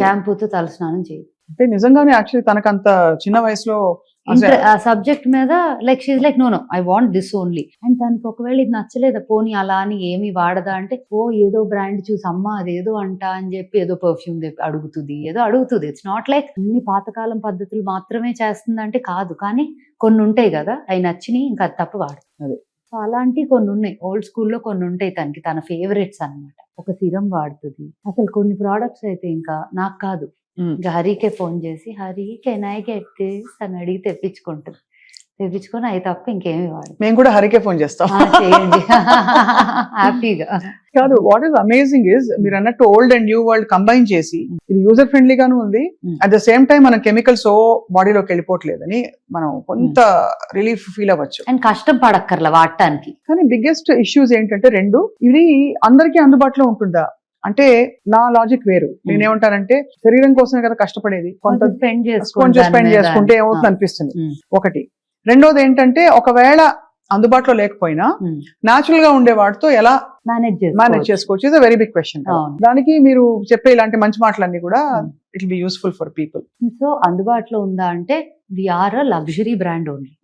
షాంపూతో తల స్నానం చేయదు. అంటే నిజంగానే యాక్చువల్లీ తనకంత చిన్న వయసులో ఆ సబ్జెక్ట్ మీద like she's like no I want this only. And తనకి ఒకవేళ ఇది నచ్చలేదా, పోనీ అలా అని ఏమి వాడదా అంటే, ఏదో బ్రాండ్ చూసి అమ్మ అదేదో అంట అని చెప్పి ఏదో పర్ఫ్యూమ్ అడుగుతుంది, ఏదో అడుగుతుంది. ఇట్స్ నాట్ లైక్ అన్ని పాతకాలం పద్ధతులు మాత్రమే చేస్తుందంటే కాదు, కానీ కొన్ని ఉంటాయి కదా అవి నచ్చినాయి, ఇంకా అది తప్ప వాడు. సో అలాంటివి కొన్ని ఉన్నాయి, ఓల్డ్ స్కూల్లో కొన్ని ఉంటాయి తనకి, తన ఫేవరెట్స్ అనమాట. ఒక సిరం వాడుతుంది. అసలు కొన్ని ప్రోడక్ట్స్ అయితే ఇంకా నాకు కాదు, ఇంకా హరికే ఫోన్ చేసి Hari can I get this అని అడిగి తెప్పించుకుంటుంది. తెప్పించుకొని అవి తప్ప ఇంకేమి వాడు. మేము కూడా హరికే ఫోన్ చేస్తాం. చేయండి హ్యాపీగా. కాదు, వాట్ ఈస్ అమేజింగ్ ఇస్ మీరు అన్నట్టు old and new world combine చేసి ఇది యూజర్ ఫ్రెండ్లీ గాను ఉంది. అట్ ద సేమ్ టైం మన కెమికల్స్ బాడీలోకి వెళ్ళిపోవట్లేదని మనం కొంత రిలీఫ్ ఫీల్ అవ్వచ్చు. అండ్ కష్టం పడక్కర్లా వాడటానికి. కానీ బిగ్గెస్ట్ ఇష్యూస్ ఏంటంటే రెండు, ఇది అందరికీ అందుబాటులో ఉంటుందా అంటే నా లాజిక్ వేరు. నేనేమంటానంటే శరీరం కోసమే కదా కష్టపడేది, కొంత స్పెండ్ స్పెండ్ చేసుకుంటే ఏమవుతుంది అనిపిస్తుంది ఒకటి. రెండోది ఏంటంటే ఒకవేళ అందుబాటులో లేకపోయినా న్యాచురల్ గా ఉండే వాటితో ఎలా మేనేజ్ చేసుకోవచ్చు, is a very big question. దానికి మీరు చెప్పే ఇలాంటి మంచి మాటలన్నీ కూడా it will be useful for people. So అందుబాటులో ఉందా అంటే we're a luxury brand only,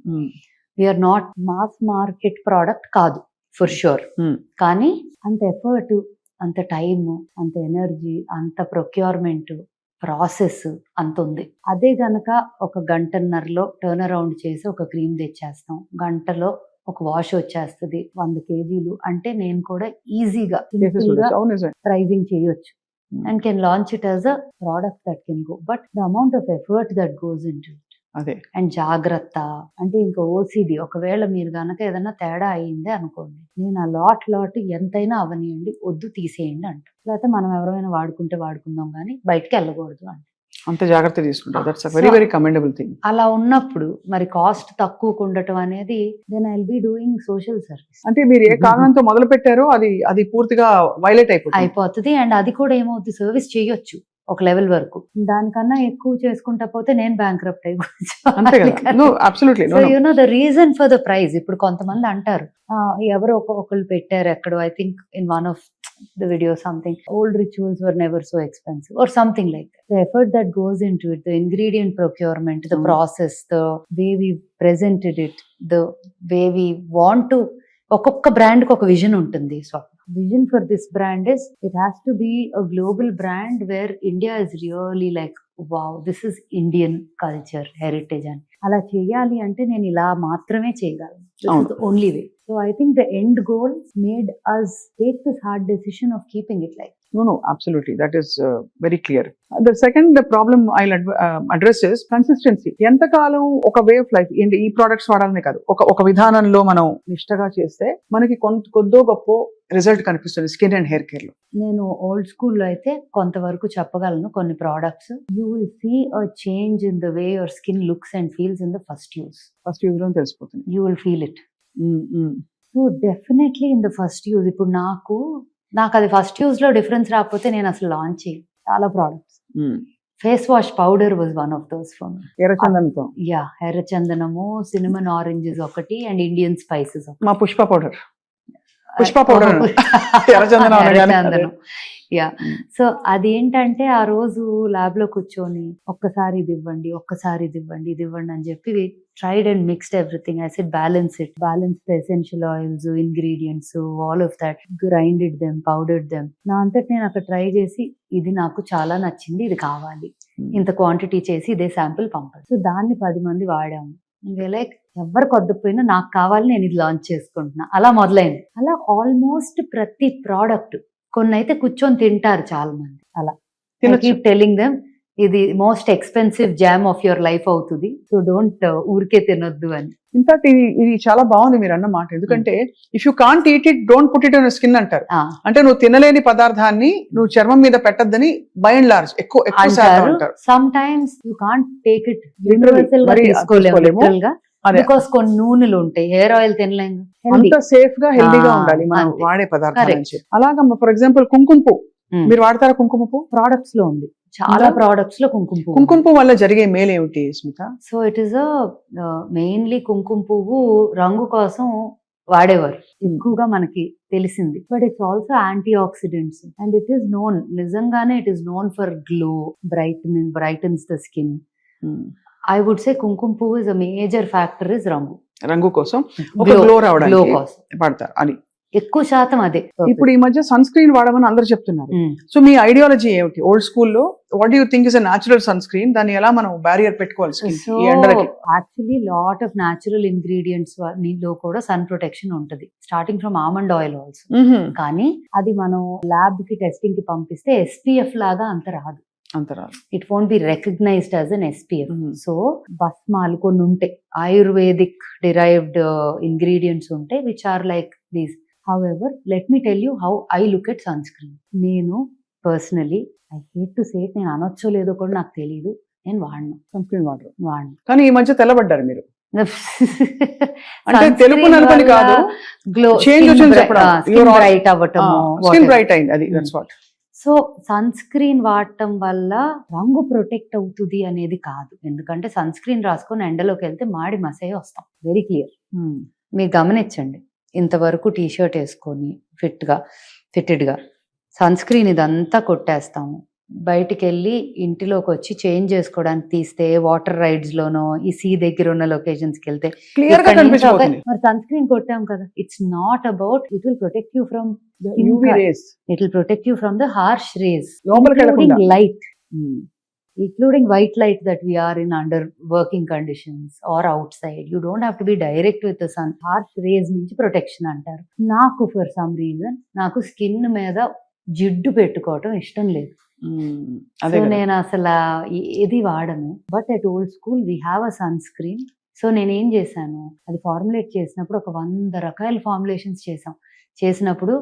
we're not mass market product కాదు ఫర్ షూర్. కానీ అంత ఎఫర్ట్, అంత టైమ్, అంత ఎనర్జీ, అంత ప్రొక్యూర్మెంట్ ప్రాసెస్ అంత ఉంది. అదే గనక ఒక గంటన్నరలో టర్న్ అరౌండ్ చేసి ఒక క్రీమ్ తెచ్చేస్తాం, గంటలో ఒక వాష్ వచ్చేస్తుంది 100 kgs అంటే నేను కూడా ఈజీగా ప్రైజింగ్ చేయొచ్చు and can launch it as a product that can go. But the amount of effort that goes in to అదే అండ్ జాగ్రత్త అంటే ఇంకా ఓసిడి. ఒకవేళ మీరు గనక ఏదైనా తేడా అయ్యిందే అనుకోండి, నేను ఆ లాట్ ఎంతైనా అవనియండి, వద్దు తీసేయండి అంట. లేకపోతే మనం ఎవరైనా వాడుకుంటే వాడుకుందాం కానీ బయటకి వెళ్ళకూడదు అంట. అంత జాగ్రత్త తీసుకుంటారు. That's a very very commendable thing. అలా ఉన్నప్పుడు మరి కాస్ట్ తక్కువ ఉండటం అనేది then I will be doing social service. అంటే మీరు ఏ కారణంతో మొదలు పెట్టారో అది పూర్తిగా వైలేట్ అయిపోతుంది. అండ్ అది కూడా ఏమవుతుంది, సర్వీస్ చేయొచ్చు ఒక లెవెల్ వరకు. దానికన్నా ఎక్కువ చేసుకుంటా పోతే నేను బ్యాంక్రప్ట్ అయిపోవచ్చు. You know the reason for the price. ఇప్పుడు కొంతమంది అంటారు ఎవరో ఒకళ్ళు పెట్టారు ఎక్కడో, I think in one of the video something, old rituals were never so expensive or something like that. The effort that goes into it, the ingredient procurement, the process, the way we presented it, the way we want to, ఒక్కొక్క brand కి ఒక vision ఉంటుంది. So vision for this brand is it has to be a global brand where India is really like wow this is Indian culture heritage అని. అలా చేయాలి అంటే నేను ఇలా మాత్రమే చేయగలను. This is the only way. So I think the end goal made us take this hard decision of keeping it like. No, absolutely. That is very clear. The second problem I'll address is consistency. ఎంతకాలం ఒక way of life ఈ products వాడాలనే కాదు, ఒక విధానంలో మనం నిష్టగా చేస్తే మనకి కొద్దో గొప్ప రిజల్ట్ కనిపిస్తుంది స్కిన్ అండ్ హెయిర్ కేర్ లో. నేను ఓల్డ్ స్కూల్లో అయితే కొంతవరకు చెప్పగలను. కొన్ని products you will see a change in the way your skin looks and feels in the first use లో తెలిసిపోతుంది. You will feel it. So definitely in the first use. ఇప్పుడు నాకు అది ఫస్ట్ యూజ్ లో డిఫరెన్స్ రాకపోతే నేను అసలు launch చేయి చాలా products. Face wash powder was one of those for me. ఎర్రచందనంతో ఎర్రచందనము, సినిమన్ ఆరెంజెస్ ఒకటి అండ్ ఇండియన్ స్పైసెస్. మా పుష్ప పౌడర్ ఎర్రచందనం. యా. సో అదేంటంటే ఆ రోజు ల్యాబ్ లో కూర్చొని ఒక్కసారి ఇది ఇవ్వండి, ఒక్కసారి ఇది ఇవ్వండి, ఇది ఇవ్వండి అని చెప్పి tried and mixed everything. I said balance the essential oils, ingredients, all of that, grinded them, powdered them. నా అంతటి నేను అక్కడ ట్రై చేసి ఇది నాకు చాలా నచ్చింది, ఇది కావాలి, ఇంత క్వాంటిటీ చేసి ఇదే శాంపుల్ పంపాలి. సో దాన్ని 10 మంది వాడాము. లైక్ ఎవరికి వద్దపోయినా నాకు కావాలి, నేను ఇది లాంచ్ చేసుకుంటున్నా, అలా మొదలైంది. అలా ఆల్మోస్ట్ ప్రతి ప్రోడక్ట్, కొన్ని అయితే కూర్చొని తింటారు చాలా మంది. అలా కీప్ టెల్లింగ్ దెమ్ ఇది most expensive jam of your life అవుతుంది, సో డోంట్ ఊరికే తినొద్దు అని. ఇన్ఫాక్ట్ ఇది చాలా బాగుంది మీరు అన్న మాట. ఎందుకంటే if you can't eat it don't put it on skin అంటారు. అంటే నువ్వు తినలేని పదార్థాన్ని నువ్వు చర్మం మీద పెట్టద్దని బై అండ్ లార్జ్ ఎక్కువ అంటారు. Some times you can't take it universal గా తీసుకోలేము, బికాస్ కొన్ని నూనెలు ఉంటాయి, హెయిర్ ఆయిల్ తినలేము. అంత సేఫ్ గా హెల్దీగా ఉండాలి మనం వాడే పదార్థాలు. అలాగా ఫర్ ఎగ్జాంపుల్ కుంకుమ పువ్వు మీరు వాడతారా? కుంకుమ పువ్వు ప్రోడక్ట్స్ లో ఉంది, చాలా ప్రోడక్ట్స్ లో కుంకుమ పువ్వు వల్ల జరిగే మేలు ఏమిటి Smitha? So it is mainly కుంకుమ పువ్వు రంగు కోసం వాడేవారు ఎక్కువగా మనకి తెలిసింది. But it's also anti oxidants and it is known, నిజంగానే it is known for glow, brightens the skin. I would say కుంకుమ పువ్వు is a major factor is రంగు కోసం, గ్లో రావడానికి వాడతారు అని ఎక్కువ శాతం అదే. ఇప్పుడు ఈ మధ్య సన్ స్క్రీన్ వాడమని అందరూ చెప్తున్నారు. సో మీ ఐడియాలజీ ఏమిటి? ఓల్డ్ స్కూల్లో what you think is a natural sunscreen, దాన్ని ఎలా మనం బ్యారియర్ పెట్టుకోవాలి? So actually lot of natural ingredients లో కూడా సన్ ప్రొటెక్షన్ ఉంటుంది, starting from almond oil also. కానీ అది మనం ల్యాబ్ కి టెస్టింగ్ కి పంపిస్తే SPF లాగా అంత రాదు. అంతరాలు. It won't be recognized as an SPF. Mhm. So భస్మాలు కొన్ని ఉంటాయి, ఆయుర్వేదిక్ డిరైవ్డ్ ఇంగ్రీడియంట్స్ ఉంటాయి which are like these. However let me tell you how I look at sun screen. నేను personally, I hate to say it, నేను అనొచ్చో లేదో కూడా నాకు తెలియదు, నేను వాడను. సన్ స్క్రీన్ వాడరు. వాడను. కానీ ఈ మధ్య తెల్లబడ్డారు మీరు. అంటే తెలుపు నలుపని కాదు, గ్లో, చేంజ్ వచ్చింది చెప్పడం. బ్రైట్ అవ్వటము, స్కిన్ బ్రైట్ అయింది, అది that's what. So sunscreen వాడటం వల్ల రంగు ప్రొటెక్ట్ అవుతుంది అనేది కాదు. ఎందుకంటే సన్ స్క్రీన్ రాసుకొని ఎండలోకి వెళ్తే మాడి మసే వస్తాం, వెరీ క్లియర్. మీరు గమనించండి, ఇంతవరకు టీషర్ట్ వేసుకొని ఫిట్టెడ్గా సన్ స్క్రీన్ ఇదంతా కొట్టేస్తాము, బయటికి వెళ్ళి ఇంటిలోకి వచ్చి చేంజ్ చేసుకోవడానికి తీస్తే వాటర్ రైడ్స్ లోనో ఈ సీ దగ్గర ఉన్న లొకేషన్స్ కి వెళ్తే క్లియర్ గా కనిపించబోతుంది. మరి సన్ స్క్రీన్ కొట్టాం కదా, it's not about it will protect you from UV rays. It will protect you from the harsh rays, లోపలికి వెళ్ళకుండా. Light, including white light that we are in under working conditions or outside. You don't have to be direct with the sun. Harsh rays నుంచి protection అంటారు. నాకు for some reason నాకు skin మీద జిడ్డు పెట్టుకోవటం ఇష్టం లేదు. అదే సో కదా. నేను అసలు ఏది వాడను. But at old school we have a son screen. So నేనేం చేశాను, అది ఫార్ములేట్ చేసినప్పుడు ఒక 100 రకాల ఫార్ములేషన్స్ చేసినప్పుడు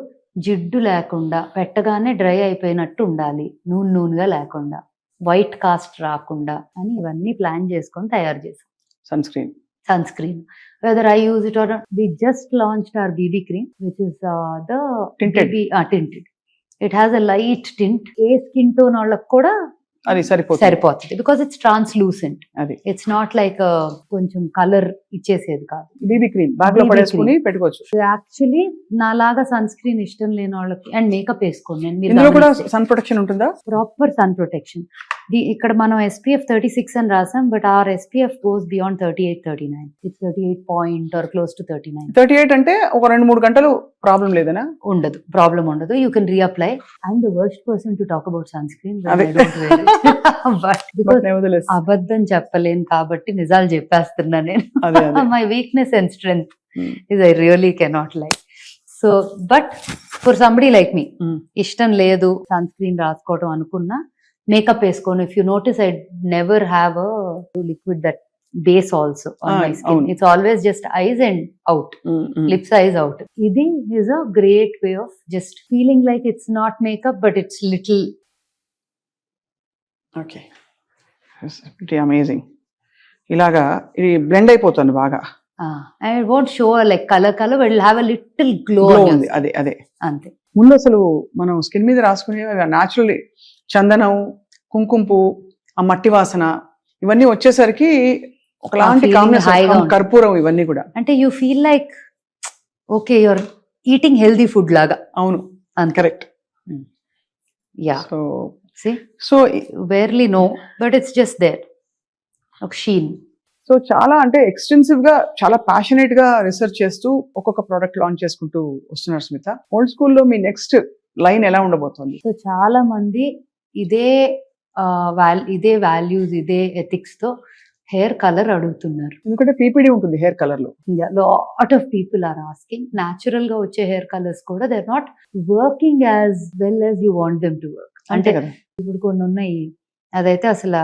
జిడ్డు లేకుండా, పెట్టగానే డ్రై అయిపోయినట్టు ఉండాలి, నూనెగా లేకుండా, వైట్ కాస్ట్ రాకుండా అని ఇవన్నీ ప్లాన్ చేసుకొని తయారు చేసాం sunscreen. Whether I use it or we just launched our BB cream which is the Tinted. tinted. It has a light tint. A skin tone వాళ్ళకి కూడా అది సరిపోతుంది బికాస్ ఇట్స్ ట్రాన్స్లూసెంట్. అది ఇట్స్ నాట్ లైక్ కొంచెం colour ఇచ్చేసేది కాదు. BB cream bag లో BB పడేసుకుని పెట్టుకోవచ్చు. Actually నాలాగా సన్ స్క్రీన్ ఇష్టం లేని వాళ్ళకి అండ్ మేకప్ వేసుకోండి, ఇందులో కూడా సన్ ప్రొటెక్షన్ ఉంటుందా? Proper sun protection. ఇక్కడ మనం SPF 36 అని రాసాం, but or SPF goes beyond 38, 39. It's 38 point or close to 39. 38 అంటే ఒక 2-3 గంటలు ప్రాబ్లం లేదనా? ఉండదు, ప్రాబ్లం ఉండదు. You can reapply. I'm the worst person to talk about sun screen, but because అబద్ధం చెప్పలేను కాబట్టి నిజాలు చెప్పేస్తున్నా నేను. My weakness and strength is I really cannot like. So but for somebody like me, ఇష్టం లేదు సన్ స్క్రీన్ రాసుకోవడం అనుకున్నా, మేకప్ వేసుకోను. If you notice I never have a liquid that base also on my skin. It's always just eyes and out, lips, eyes out. Idi is a great way of just feeling like it's not makeup but it's little. Okay, it's pretty amazing. ఇలాగా ఇది blend అయిపోతుంది బాగా. And it won't show like color but it'll have a little glow ఉంది. అదే అంతే. ముందు అసలు మనం స్కిన్ మీద రాసుకునే న్యాచురల్లీ చందనం, కుంకుమ పువ్వు, ఆ మట్టి వాసన ఇవన్నీ వచ్చేసరికి ఒకలాంటి కాంబినేషన్, కర్పూరం, ఇవన్నీ కూడా అంటే you feel like okay you're eating healthy food లాగా. అవును, correct. Yeah, so rarely no but it's just there ఒక షీన్. సో చాలా అంటే ఎక్స్టెన్సివ్ గా, చాలా ప్యాషనేట్ గా రీసెర్చ్ చేస్తూ ఒక్కొక్క ప్రోడక్ట్ లాంచ్ చేసుకుంటూ వస్తున్నారు స్మిత. ఓల్డ్ స్కూల్లో మీ నెక్స్ట్ లైన్ ఎలా ఉండబోతోంది? సో చాలా మంది ఇదే వాల్యూస్, ఇదే ఎథిక్స్ తో హెయిర్ కలర్ అడుగుతున్నారు. ఎందుకంటే PPD ఉంటుంది హెయిర్ కలర్ లో. Lot of people are asking. Natural గా వచ్చే హెయిర్ కలర్స్ కూడా they are not working as well as you want them to work. అంటే ఇప్పుడు కొన్ని ఉన్నాయి, అదైతే అసలు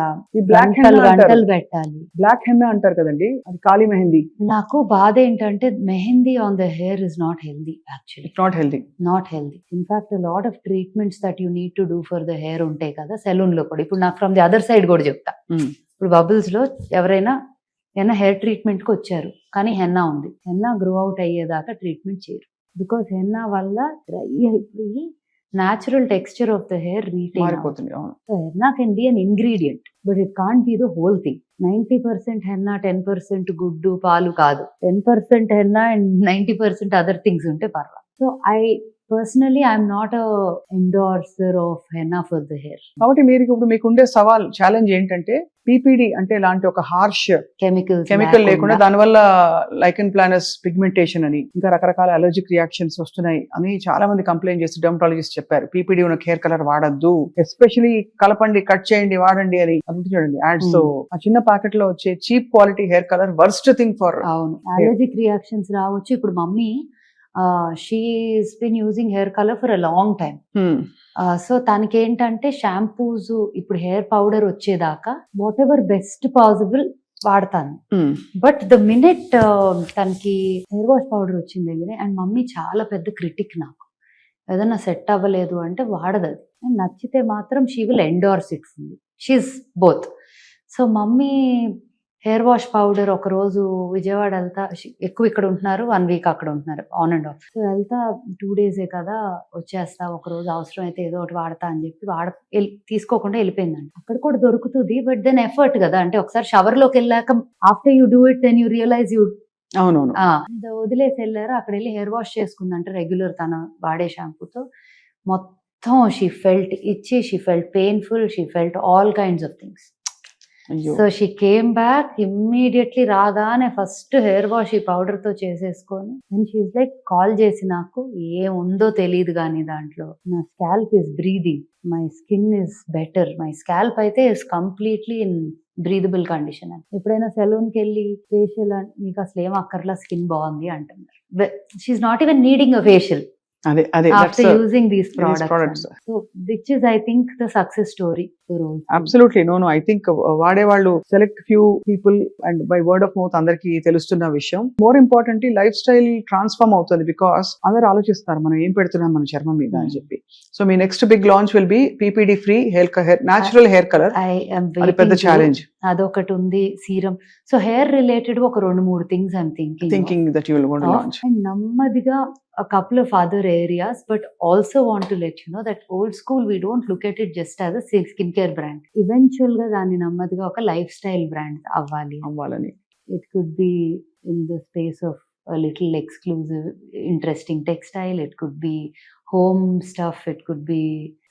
గంటలు పెట్టాలి. బ్లాక్ హెన్నా అంటారు కదండి, అది కాళీ మెహందీ. నాకు బాధ ఏంటంటే mehndi on the hair is not healthy. Actually not healthy. In fact lot of treatments that you need to do for the hair ఉంటాయి కదా సెలూన్ లో కూడా. ఇప్పుడు నాకు ఫ్రమ్ ది అదర్ సైడ్ కూడా చెప్తా. ఇప్పుడు బబుల్స్ లో ఎవరైనా హెయిర్ ట్రీట్మెంట్ కి వచ్చారు కానీ హెన్నా ఉంది, హెన్నా గ్రో అవుట్ అయ్యేదాకా ట్రీట్మెంట్ చేయరు. బికాస్ హెన్నా వల్ల డ్రై అయిపోయి natural texture of the hair retain. So henna can be an ingredient but it can't be the whole thing. 90% henna, 10% guddu paalu kaadu. 10% henna and 90% other things unte parva. So I personally I'm not a endorser of henna for the hair. కాబట్టి మీరు ఇప్పుడు మీకు ఉండే సవాల్, challenge ఏంటంటే PPD అంటే ఇలాంటి ఒక హార్ష్ కెమికల్ లేకుండా, దానివల్ల లైకెన్ ప్లానస్ పిగ్మెంటేషన్ అని ఇంకా రకరకాల అలర్జిక్ రియాక్షన్స్ వస్తున్నాయి అని చాలా మంది కంప్లైంట్ చేసి డెర్మటాలజిస్ట్ చెప్పారు. PPD ఉన్న హెయిర్ కలర్ వాడద్దు, ఎస్పెషలీ కలపండి, కట్ చేయండి, వాడండి అని. అది చూడండి యాడ్స్ తో ఆ చిన్న ప్యాకెట్ లో వచ్చే cheap quality hair colour worst thing for. అవును, అలర్జిక్ రియాక్షన్స్ రావచ్చు. ఇప్పుడు mummy she's been using hair color for a long time. So తనకి ఏంటంటే షాంపూస్ ఇప్పుడు హెయిర్ పౌడర్ వచ్చేదాకా వాట్ ఎవర్ బెస్ట్ పాసిబుల్ వాడతాను. బట్ ద మినిట్ తనకి హెయిర్ వాష్ పౌడర్ వచ్చింది దగ్గరే, అండ్ మమ్మీ చాలా పెద్ద క్రిటిక్ నాకు, ఏదన్నా సెట్ అవ్వలేదు అంటే వాడదు అది, అండ్ నచ్చితే మాత్రం she will endorse it fully, she's both. So mummy hair wash powder ఒక రోజు విజయవాడ వెళ్తా, ఎక్కువ ఇక్కడ ఉంటున్నారు, 1 వీక్ అక్కడ ఉంటున్నారు, ఆన్ అండ్ ఆఫ్. సో వెళ్తా 2 డేసే కదా వచ్చేస్తా, ఒక రోజు అవసరం అయితే ఏదో ఒకటి వాడతా అని చెప్పి తీసుకోకుండా వెళ్ళిపోయిందండి. అక్కడ కూడా దొరుకుతుంది, బట్ దెన్ ఎఫర్ట్ కదా, అంటే ఒకసారి షవర్ లోకి వెళ్ళాక after you do it then you realise you. అవునవును. వదిలేసి వెళ్ళారు. అక్కడ వెళ్ళి హెయిర్ వాష్ చేసుకుందంటే రెగ్యులర్ తన వాడే షాంపూతో. మొత్తం షీ ఫెల్ట్ ఇచ్చి, she felt painful, she felt all kinds of things. So she came back immediately, రాగానే ఫస్ట్ హెయిర్ వాష్ ఈ పౌడర్ తో చేసేసుకొని, అండ్ షీఈస్ లైక్ కాల్ చేసి నాకు, ఏముందో తెలియదు కానీ దాంట్లో, నా scalp is breathing, my skin is better, my scalp అయితే is completely in breathable condition అని. ఎప్పుడైనా సెలూన్ కి వెళ్ళి ఫేషియల్ మీకు అసలు ఏం అక్కర్లా, స్కిన్ బాగుంది అంటున్నారు. She's not even needing a facial after using these products. So which is I think the success story for all. Absolutely. No, I think వాడే వాళ్ళు select few people and by word of mouth అందరికి తెలుస్తున్న విషయం. More importantly, life style transform అవుతుంది, because అందరు ఆలోచిస్తారు మనం ఏం పెడుతున్నాం మన చర్మం మీద అని చెప్పి. సో మీ next big launch will be PPD free hair natural hair colour. అది పెద్ద ఛాలెంజ్. అదొకటి ఉంది, సీరం. సో హెయిర్ రిలేటెడ్ ఒక 2-3 things I'm thinking that you will gone to launch. And నెమ్మదిగా a couple of other areas, but also want to let you know that old school we don't look at it just as a skincare brand. Eventual ga dani nammadiga oka lifestyle brand avvalani. It could be in the space of a little exclusive interesting textile, it could be home stuff, it could be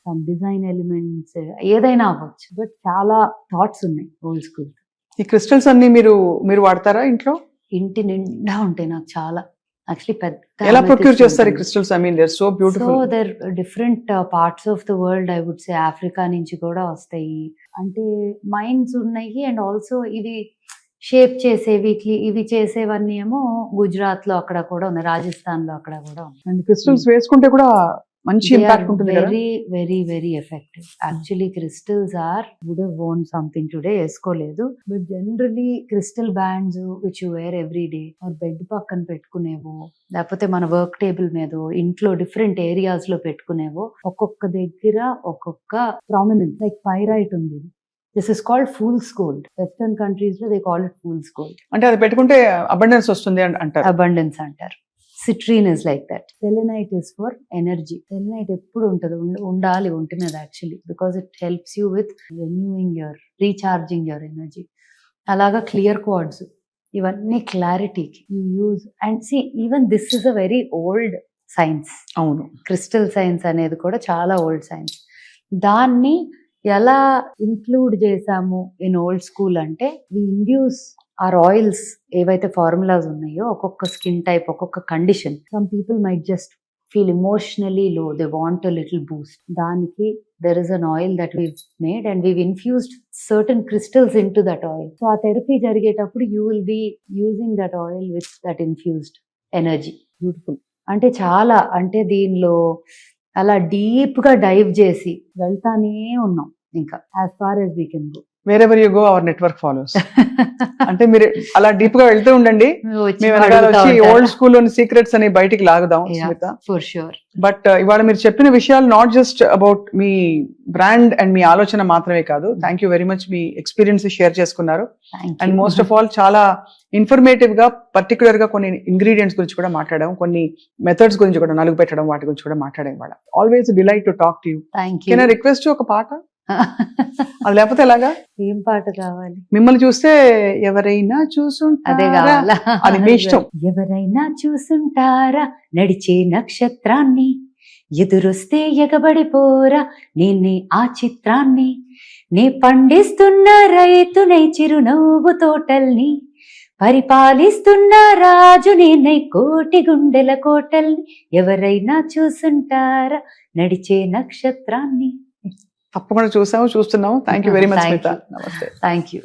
some design elements, ఏదైనా అవ్వచ్చు. But చాలా thoughts ఉన్నాయి old school. ఈ crystals అన్ని మీరు వాడతారా ఇంట్లో? ఇంటి నిండా ఉంటాయి నాకు చాలా. Actually పెద్ద ఎలా ప్రొక్యూర్ చేస్తారు ఈ crystals? I mean they are so beautiful. So there different parts of the world, I would say Africa నుంచి కూడా వస్తాయి. అంటే మైన్స్ ఉన్నాయి, అండ్ ఆల్సో ఇవి షేప్ చేసేవి, ఇవి చేసేవన్నీ ఏమో గుజరాత్ లో అక్కడ కూడా ఉన్నాయి, రాజస్థాన్ లో అక్కడ కూడా ఉన్నాయి. అండ్ క్రిస్టల్స్ వేసుకుంటే కూడా మంచి ఇంపాక్ట్ ఉంటుంది కదా. Very very very effective. Actually crystals or would have worn something today, వేసుకోలేదు, but generally crystal bands which you wear every day, or bed పక్కన పెట్టుకునేవో, లేకపోతే మన వర్క్ టేబుల్ మీద ఇంట్లో డిఫరెంట్ ఏరియాస్ లో పెట్టుకునేవో, ఒక్కొక్క దగ్గర ఒక్కొక్క ప్రామినెన్స్. లైక్ పైరైట్ ఉంది, this is called fool's gold. Western countries లో they call it fool's gold. అంటే అది పెట్టుకుంటే అబండెన్స్ వస్తుంది అంటారు. అబండెన్స్ అంటారు. Citrine is like that. Selenite is for energy. Selenite ఎప్పుడు ఉండాలి ఒంటి మీద actually, because it helps you with renewing recharging your energy. అలాగా క్లియర్ క్వార్డ్స్, ఇవన్నీ క్లారిటీకి you use. And see even this is a very old science. అవును, crystal science అనేది కూడా చాలా ఓల్డ్ సైన్స్. దాన్ని ఎలా ఇంక్లూడ్ చేసాము ఇన్ ఓల్డ్ స్కూల్ అంటే, వి ఇండ్యూస్ ఆర్ ఆయిల్స్ ఏవైతే ఫార్ములాస్ ఉన్నాయో, ఒక్కొక్క స్కిన్ టైప్, ఒక్కొక్క condition. Some people might just feel emotionally low, they want a little boost. దానికి there is an oil that we've made and we've infused certain crystals into that oil. So ఆ therapy జరిగేటప్పుడు you will be using that oil with that infused energy. Beautiful. అంటే చాలా, అంటే దీనిలో అలా deep గా dive చేసి వెళ్తానే ఉన్నాం ఇంకా, as far as we can go. wherever you go our network follows. అంటే మీరు అలా డీప్ గా వెళ్తూ ఉండండి, మేము వెనకాల వచ్చి ఓల్డ్ స్కూల్ లోని సీక్రెట్స్ అని బయటికి లాగుదాం స్మిత. For sure. బట్ ఇవాళ మీరు చెప్పిన విషయాలు నాట్ జస్ట్ అబౌట్ మీ బ్రాండ్ అండ్ మీ ఆలోచన మాత్రమే కాదు, థ్యాంక్ యూ వెరీ మచ్, మీ ఎక్స్పీరియన్స్ షేర్ చేసుకున్నారు. అండ్ మోస్ట్ ఆఫ్ ఆల్ చాలా ఇన్ఫర్మేటివ్ గా, పర్టికులర్ గా కొన్ని ఇంగ్రీడియంట్స్ గురించి కూడా మాట్లాడాం, కొన్ని మెథడ్స్ గురించి కూడా, నలుగు పెట్టడం వాటి గురించి కూడా మాట్లాడాం. ఇవాళ always delight to talk to you. Can I request ఒక పాట? అది లేకపోతే ఎలాగా? ఏం పాట కావాలి? మిమ్మల్ని చూస్తే ఎవరైనా అదే కావాలా? అది మీ ఇష్టం. ఎవరైనా చూసుంటారా నడిచే నక్షత్రాన్ని, ఎదురొస్తే ఎగబడిపోరా నేనే ఆ చిత్రాన్ని, నే పండిస్తున్న రైతునే చిరునవ్వు తోటల్ని, పరిపాలిస్తున్న రాజు నేనై కోటి గుండెల కోటల్ని, ఎవరైనా చూసుంటారా నడిచే నక్షత్రాన్ని. తప్పకుండా చూస్తున్నాము. Thank you very much. నమస్తే. Thank you.